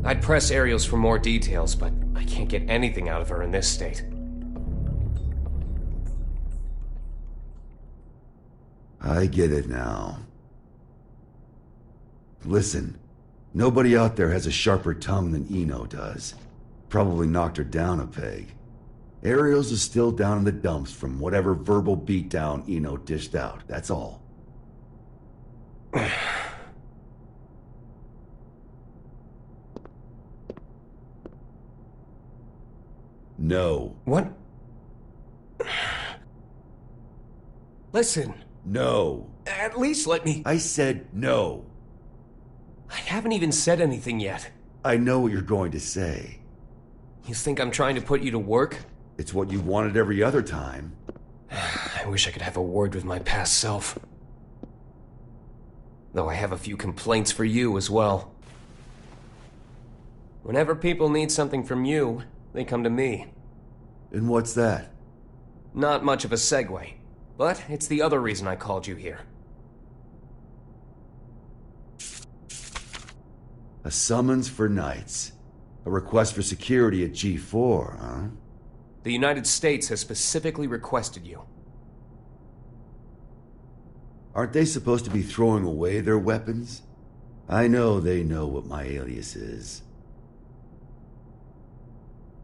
I'd press Aerials for more details, but I can't get anything out of her in this state. I get it now. Listen, nobody out there has a sharper tongue than Eno does. Probably knocked her down a peg. Aerials is still down in the dumps from whatever verbal beatdown Eno dished out, that's all. No. What? Listen. No. At least let me... I said no. I haven't even said anything yet. I know what you're going to say. You think I'm trying to put you to work? It's what you wanted every other time. I wish I could have a word with my past self. Though I have a few complaints for you as well. Whenever people need something from you, they come to me. And what's that? Not much of a segue, but it's the other reason I called you here. A summons for knights. A request for security at G4, huh? The United States has specifically requested you. Aren't they supposed to be throwing away their weapons? I know they know what my alias is.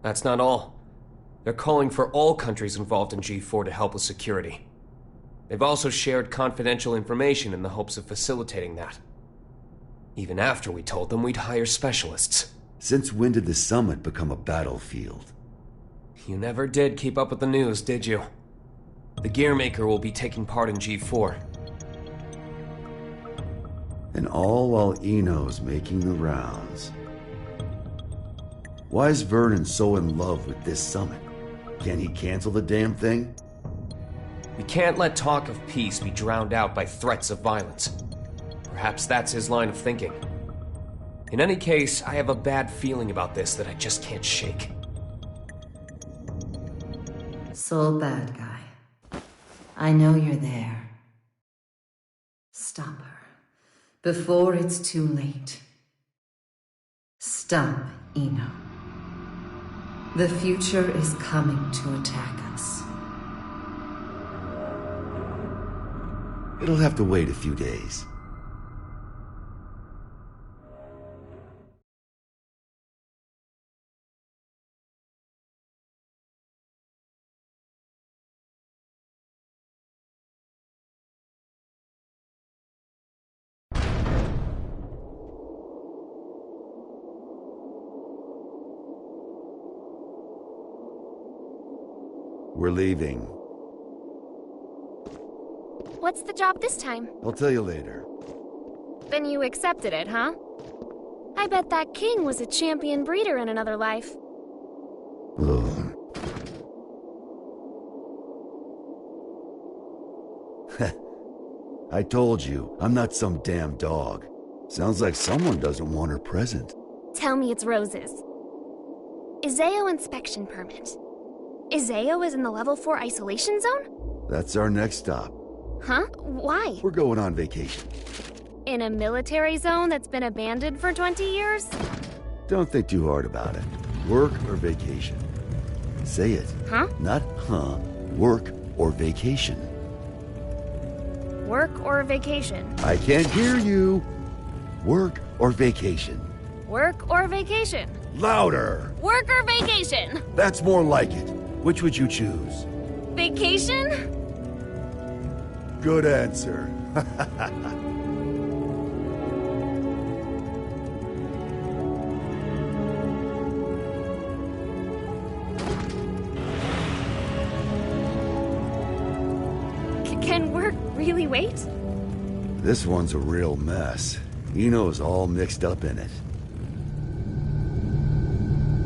That's not all. They're calling for all countries involved in G4 to help with security. They've also shared confidential information in the hopes of facilitating that. Even after we told them we'd hire specialists. Since when did the summit become a battlefield? You never did keep up with the news, did you? The Gearmaker will be taking part in G4. And all while Eno's making the rounds. Why is Vernon so in love with this summit? Can he cancel the damn thing? We can't let talk of peace be drowned out by threats of violence. Perhaps that's his line of thinking. In any case, I have a bad feeling about this that I just can't shake. Soul bad guy. I know you're there. Stop her. Before it's too late. Stop, Eno. The future is coming to attack us. It'll have to wait a few days. We're leaving. What's the job this time? I'll tell you later. Then you accepted it, huh? I bet that king was a champion breeder in another life. Ugh. I told you, I'm not some damn dog. Sounds like someone doesn't want her present. Tell me it's Rose's. Izeo inspection permit. Izeo is in the level 4 isolation zone? That's our next stop. Huh? Why? We're going on vacation. In a military zone that's been abandoned for 20 years? Don't think too hard about it. Work or vacation? Say it. Huh? Not huh. Work or vacation. Work or vacation? I can't hear you. Work or vacation? Work or vacation? Louder! Work or vacation? That's more like it. Which would you choose? Vacation? Good answer. Can work really wait? This one's a real mess. Eno's all mixed up in it.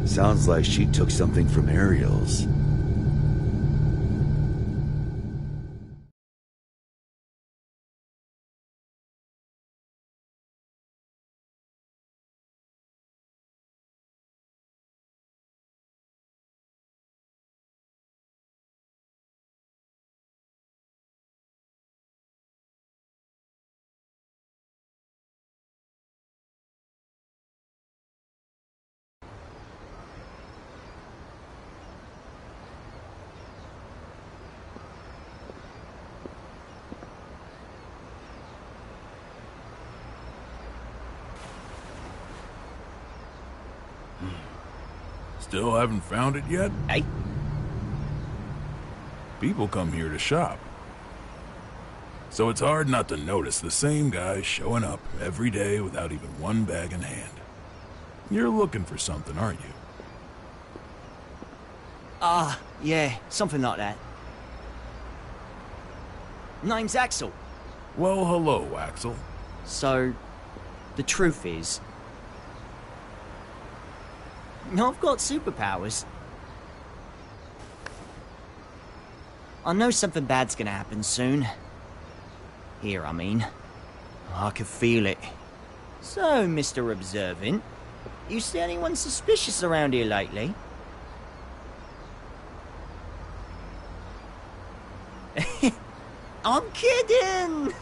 Sounds like she took something from Ariel's. Still haven't found it yet? Hey? People come here to shop. So it's hard not to notice the same guy showing up every day without even one bag in hand. You're looking for something, aren't you? Yeah, something like that. Name's Axel. Well, hello, Axel. So, the truth is, I've got superpowers. I know something bad's gonna happen soon. Here, I mean. I can feel it. So, Mr. Observant, you see anyone suspicious around here lately? I'm kidding!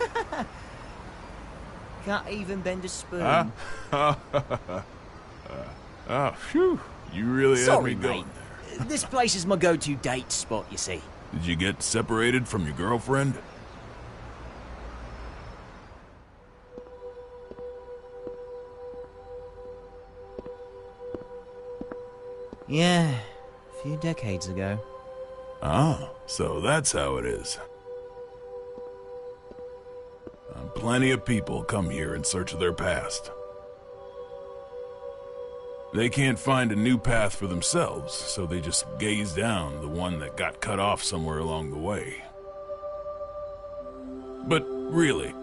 Can't even bend a spoon. Oh, phew. You really had me going there. This place is my go-to date spot, you see. Did you get separated from your girlfriend? Yeah, a few decades ago. Oh, so that's how it is. Plenty of people come here in search of their past. They can't find a new path for themselves, so they just gaze down the one that got cut off somewhere along the way. But really,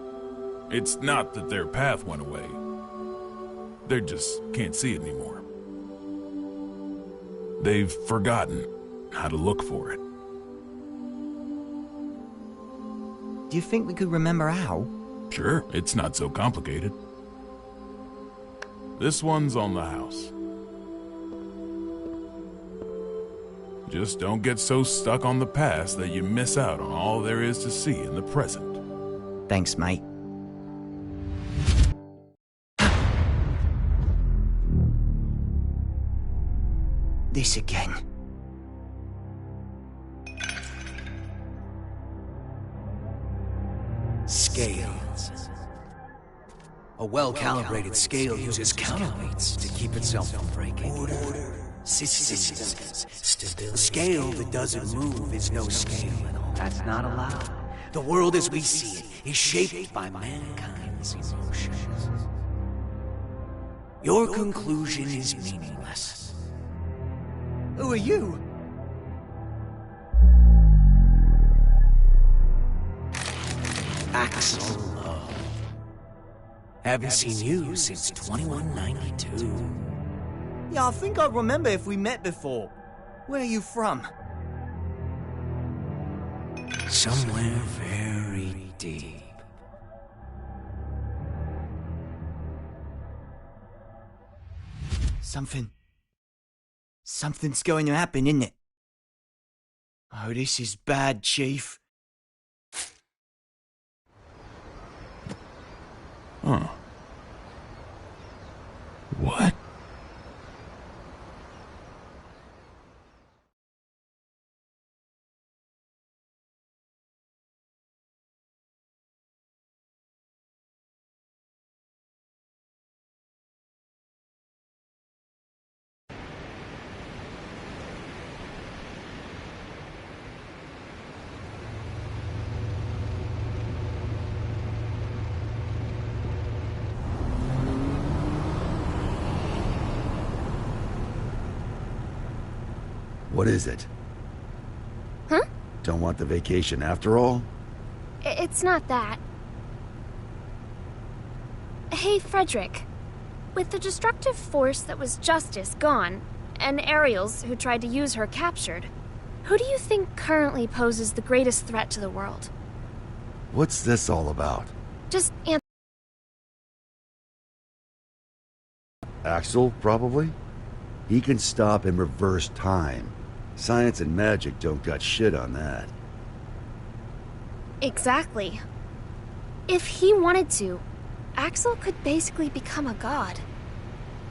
it's not that their path went away. They just can't see it anymore. They've forgotten how to look for it. Do you think we could remember how? Sure, it's not so complicated. This one's on the house. Just don't get so stuck on the past that you miss out on all there is to see in the present. Thanks, mate. This again. Scales. A well-calibrated scale uses counterweights to keep itself from breaking. Order, systems, stability. A scale that doesn't move is no scale at all. That's not allowed. The world as we see it is shaped by mankind's emotions. Your conclusion is meaningless. Who are you? Axel Love. Haven't seen you since 2192. Yeah, I think I remember if we met before. Where are you from? Somewhere very deep. Something's going to happen, isn't it? Oh, this is bad, Chief. Huh. What? What is it? Huh? Don't want the vacation after all? It's not that. Hey, Frederick. With the destructive force that was Justice gone, and Ariels, who tried to use her, captured, who do you think currently poses the greatest threat to the world? What's this all about? Just answer. Axel, probably? He can stop and reverse time. Science and magic don't got shit on that. Exactly. If he wanted to, Axel could basically become a god.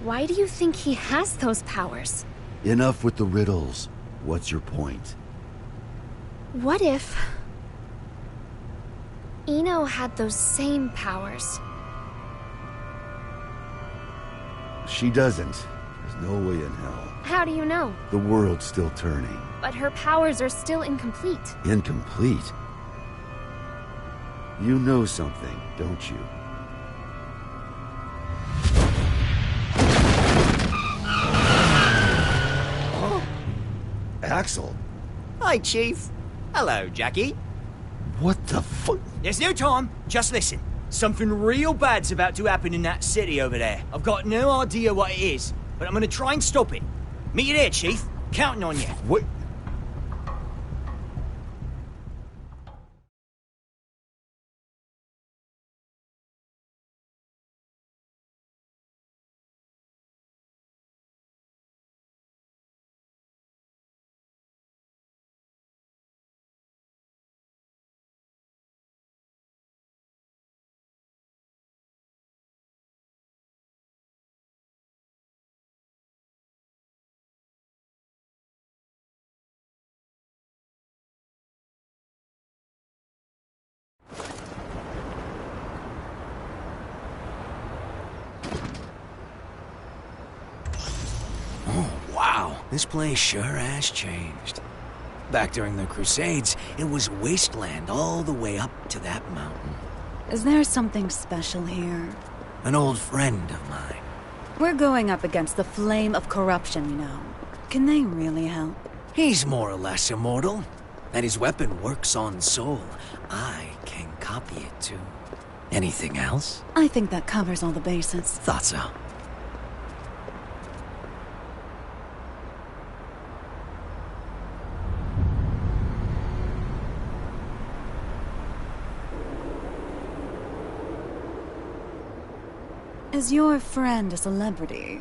Why do you think he has those powers? Enough with the riddles. What's your point? What if Eno had those same powers? She doesn't. There's no way in hell. How do you know? The world's still turning. But her powers are still incomplete. Incomplete? You know something, don't you? Oh. Axel? Hi, Chief. Hello, Jackie. What the fuck? There's no time. Just listen. Something real bad's about to happen in that city over there. I've got no idea what it is, but I'm gonna try and stop it. Meet you there, Chief. Counting on you. What? Wow, this place sure has changed. Back during the Crusades, it was wasteland all the way up to that mountain. Is there something special here? An old friend of mine. We're going up against the flame of corruption, you know. Can they really help? He's more or less immortal, and his weapon works on soul. I can copy it too. Anything else? I think that covers all the bases. Thought so. Is your friend a celebrity?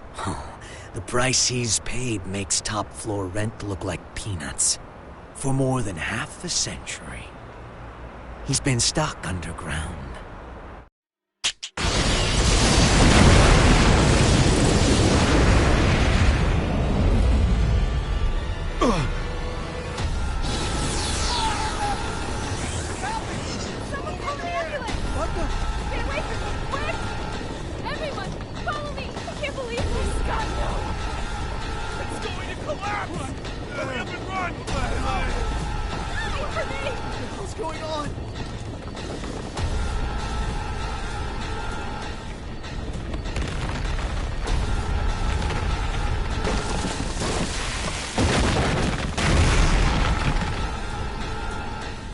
The price he's paid makes top floor rent look like peanuts. For more than half a century, he's been stuck underground.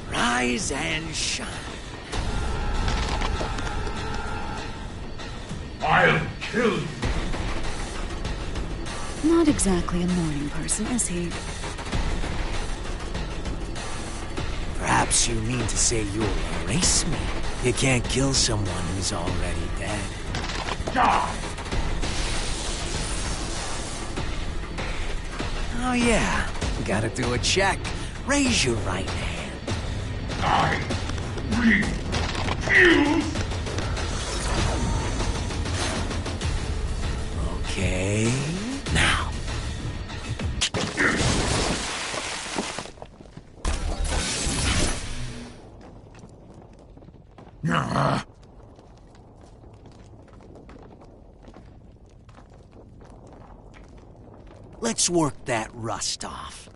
Rise and shine. I'll kill you. Not exactly a morning person, is he? Perhaps you mean to say you'll erase me. You can't kill someone who's already dead. Die! Oh yeah, gotta do a check. Raise your right hand. I refuse! Okay, now. Let's work that rust off.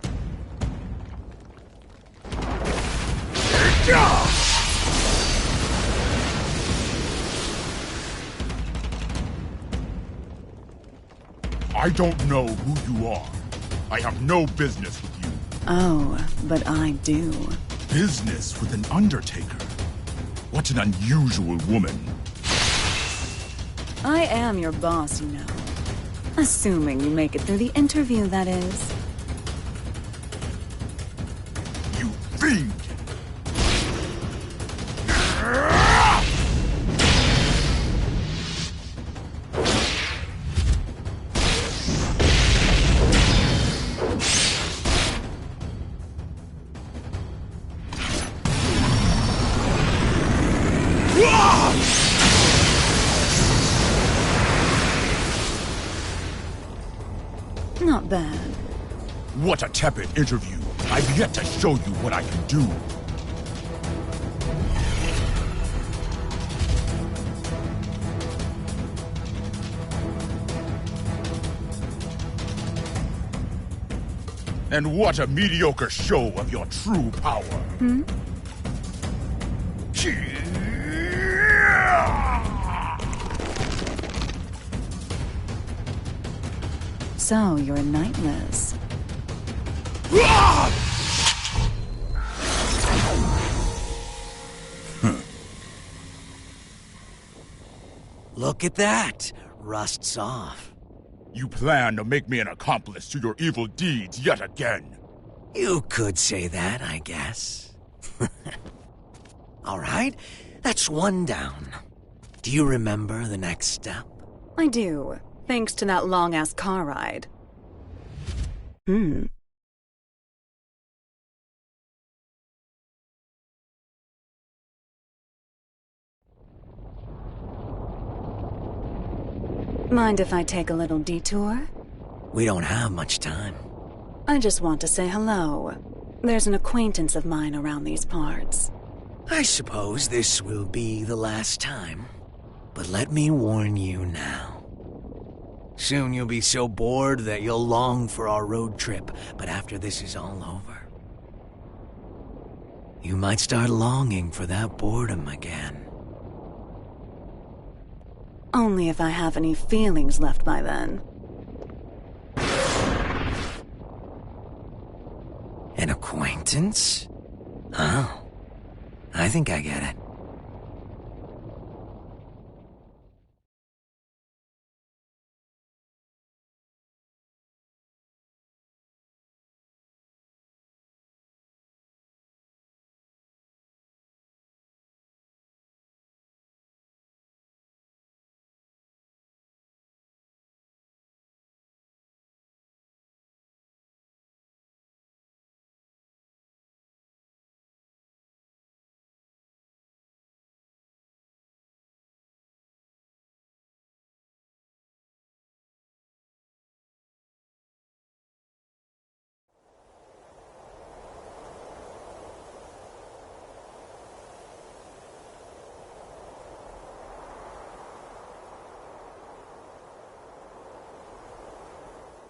I don't know who you are. I have no business with you. Oh, but I do. Business with an undertaker? What an unusual woman. I am your boss, you know. Assuming you make it through the interview, that is. You fiend! Not bad. What a tepid interview. I've yet to show you what I can do. And what a mediocre show of your true power. Hmm? So, you're knightless. Look at that. Rust's off. You plan to make me an accomplice to your evil deeds yet again. You could say that, I guess. All right, that's one down. Do you remember the next step? I do, thanks to that long-ass car ride. Mind if I take a little detour? We don't have much time. I just want to say hello. There's an acquaintance of mine around these parts. I suppose this will be the last time. But let me warn you now. Soon you'll be so bored that you'll long for our road trip, but after this is all over, you might start longing for that boredom again. Only if I have any feelings left by then. An acquaintance? Oh, I think I get it.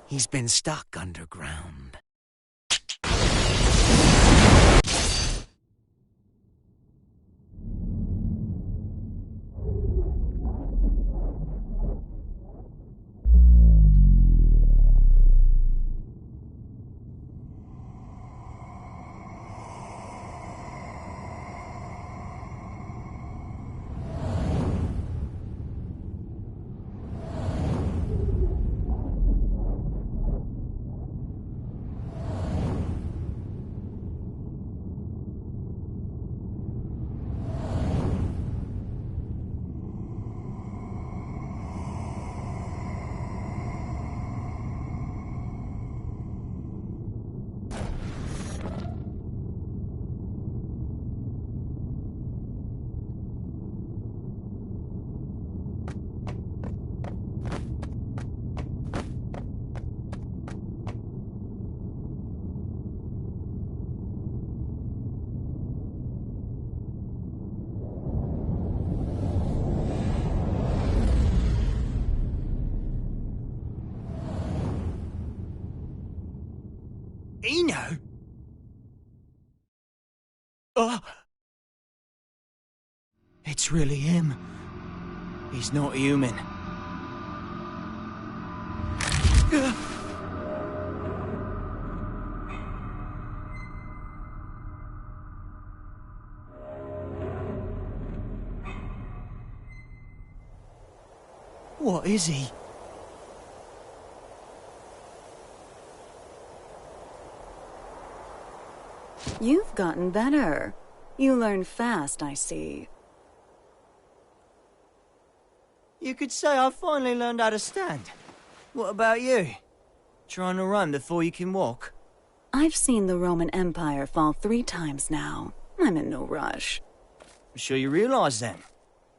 He's been stuck underground. Eno? Oh! It's really him. He's not human. What is he? You've gotten better. You learn fast, I see. You could say I finally learned how to stand. What about you? Trying to run before you can walk? I've seen the Roman Empire fall 3 times now. I'm in no rush. I'm sure you realize then.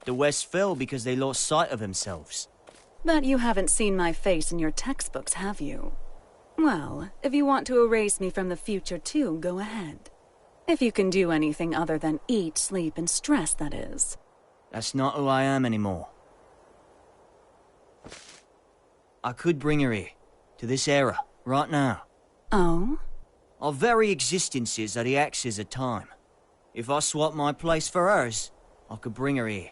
The West fell because they lost sight of themselves. But you haven't seen my face in your textbooks, have you? Well, if you want to erase me from the future too, go ahead. If you can do anything other than eat, sleep, and stress, that is. That's not who I am anymore. I could bring her here, to this era, right now. Oh? Our very existences are the axis of time. If I swap my place for hers, I could bring her here.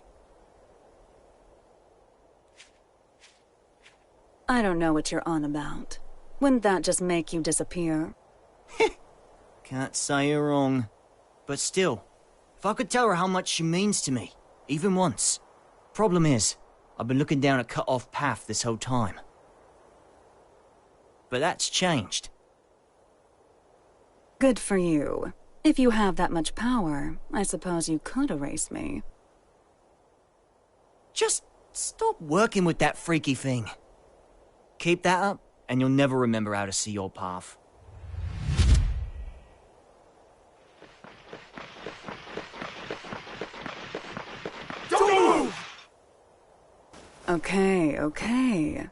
I don't know what you're on about. Wouldn't that just make you disappear? Can't say you're wrong. But still, if I could tell her how much she means to me, even once. Problem is, I've been looking down a cut-off path this whole time. But that's changed. Good for you. If you have that much power, I suppose you could erase me. Just stop working with that freaky thing. Keep that up, and you'll never remember how to see your path. Don't move! Okay.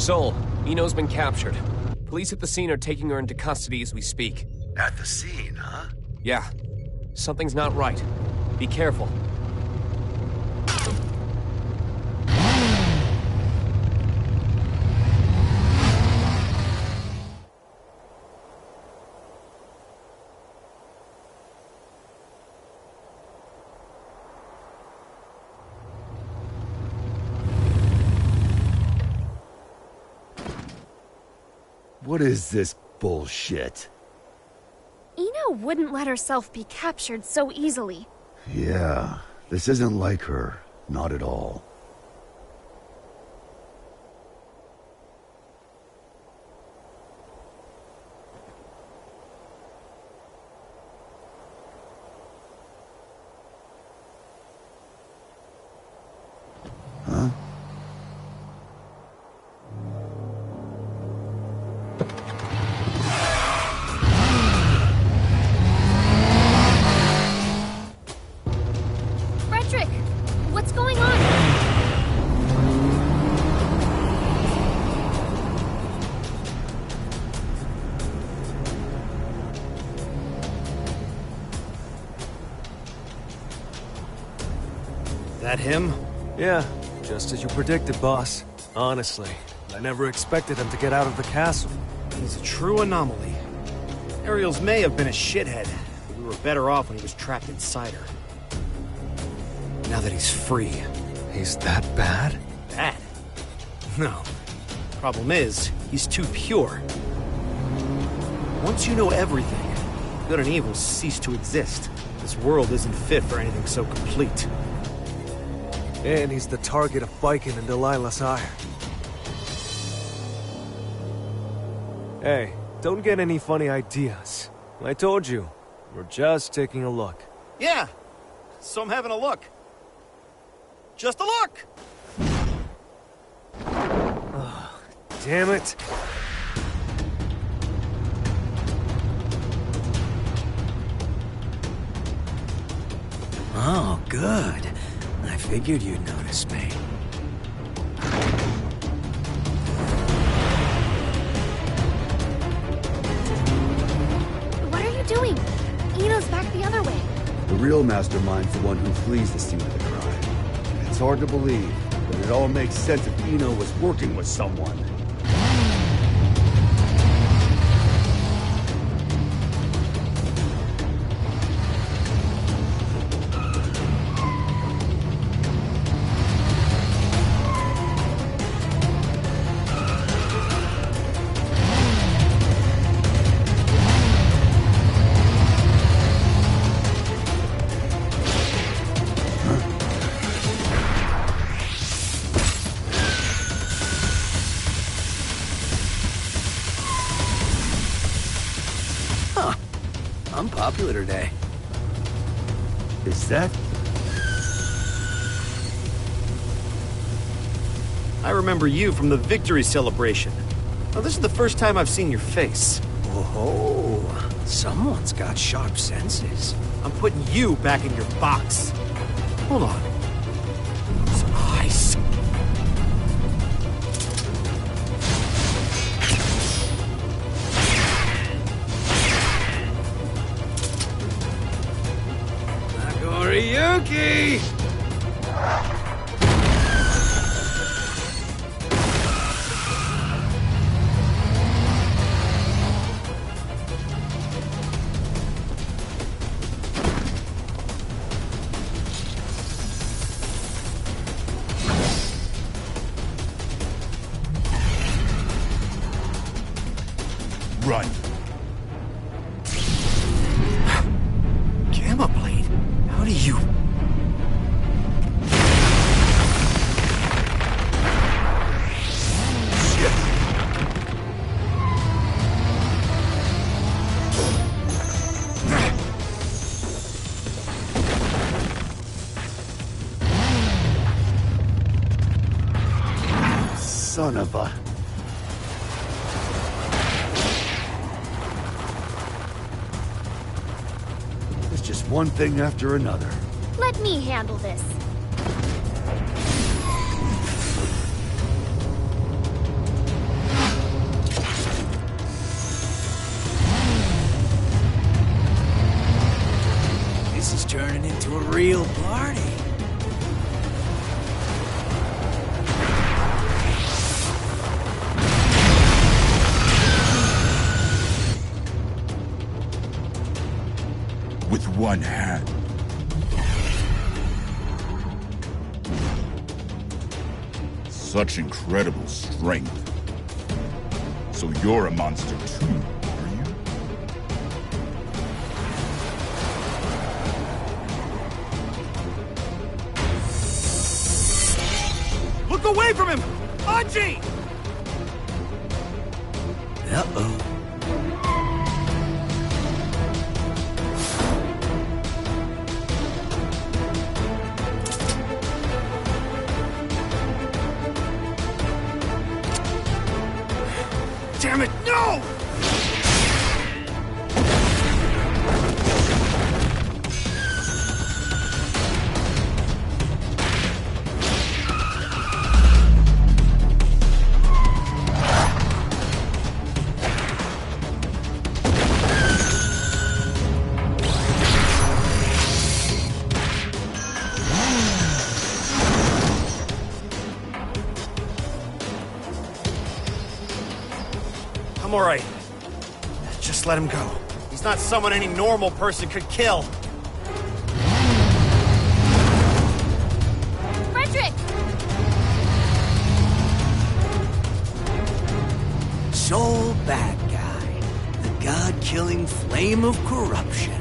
Sol, Eno's been captured. Police at the scene are taking her into custody as we speak. At the scene, huh? Yeah. Something's not right. Be careful. What is this bullshit? Eno wouldn't let herself be captured so easily. Yeah, this isn't like her. Not at all. Huh? What's going on? That him? Yeah, just as you predicted, boss. Honestly, I never expected him to get out of the castle. He's a true anomaly. Ariels may have been a shithead, but we were better off when he was trapped inside her. Now that he's free. He's that bad? Bad? No. Problem is, he's too pure. Once you know everything, good and evil cease to exist. This world isn't fit for anything so complete. And he's the target of Viking and Delilah's ire. Hey, don't get any funny ideas. I told you, we're just taking a look. Yeah, so I'm having a look. Just a look! Oh, damn it. Oh, good. I figured you'd notice me. What are you doing? Eno's back the other way. The real mastermind's the one who flees the scene of the crime. It's hard to believe, but it all makes sense if Eno was working with someone. Unpopular today. Is that? I remember you from the victory celebration. Now, this is the first time I've seen your face. Oh, someone's got sharp senses. I'm putting you back in your box. Hold on. Those eyes. Ryuki! Run. Gamma Blade? How do you... Son of a... It's just one thing after another. Let me handle this. real party. With one hand. Such incredible strength. So you're a monster too, are you? Look away from him! Anji! Uh-oh. Damn it, no! I'm alright. Just let him go. He's not someone any normal person could kill. Frederick! Soul bad guy. The god-killing flame of corruption.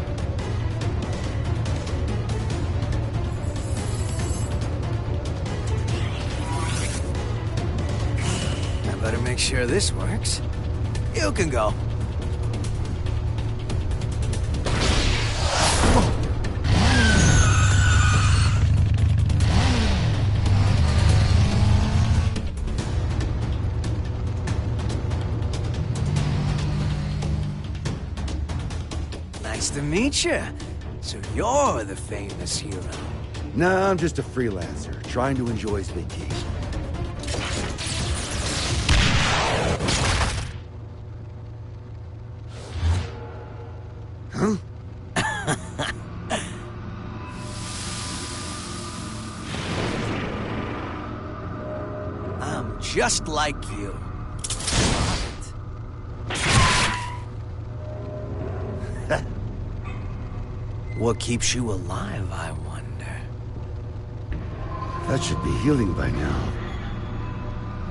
I better make sure this works. You can go. Nice to meet you. So you're the famous hero. Nah, I'm just a freelancer, trying to enjoy his vacation. Huh? I'm just like you. What keeps you alive, I wonder? That should be healing by now.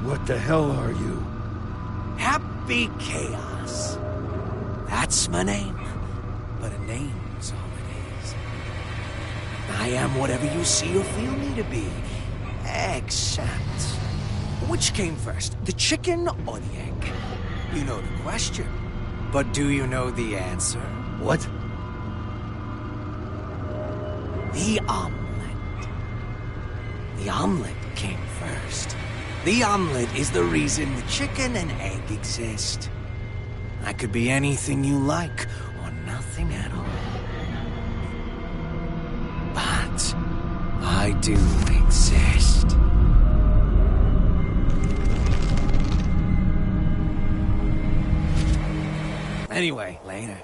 What the hell are you? Happy Chaos. That's my name. But a name's all it is. I am whatever you see or feel me to be. Except... which came first, the chicken or the egg? You know the question. But do you know the answer? What? The omelet. The omelet came first. The omelet is the reason the chicken and egg exist. I could be anything you like, or nothing at all. But I do exist. Anyway, later.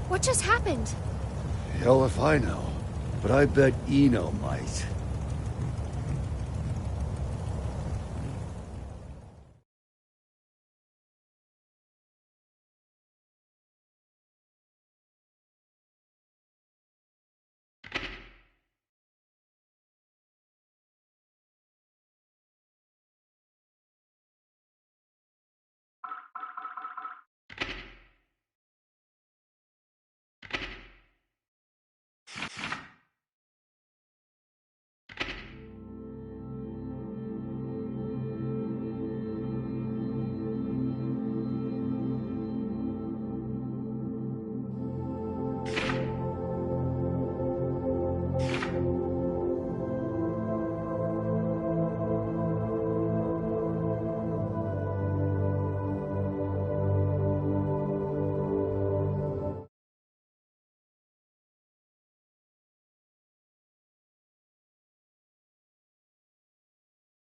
What just happened? Hell if I know. But I bet Eno might.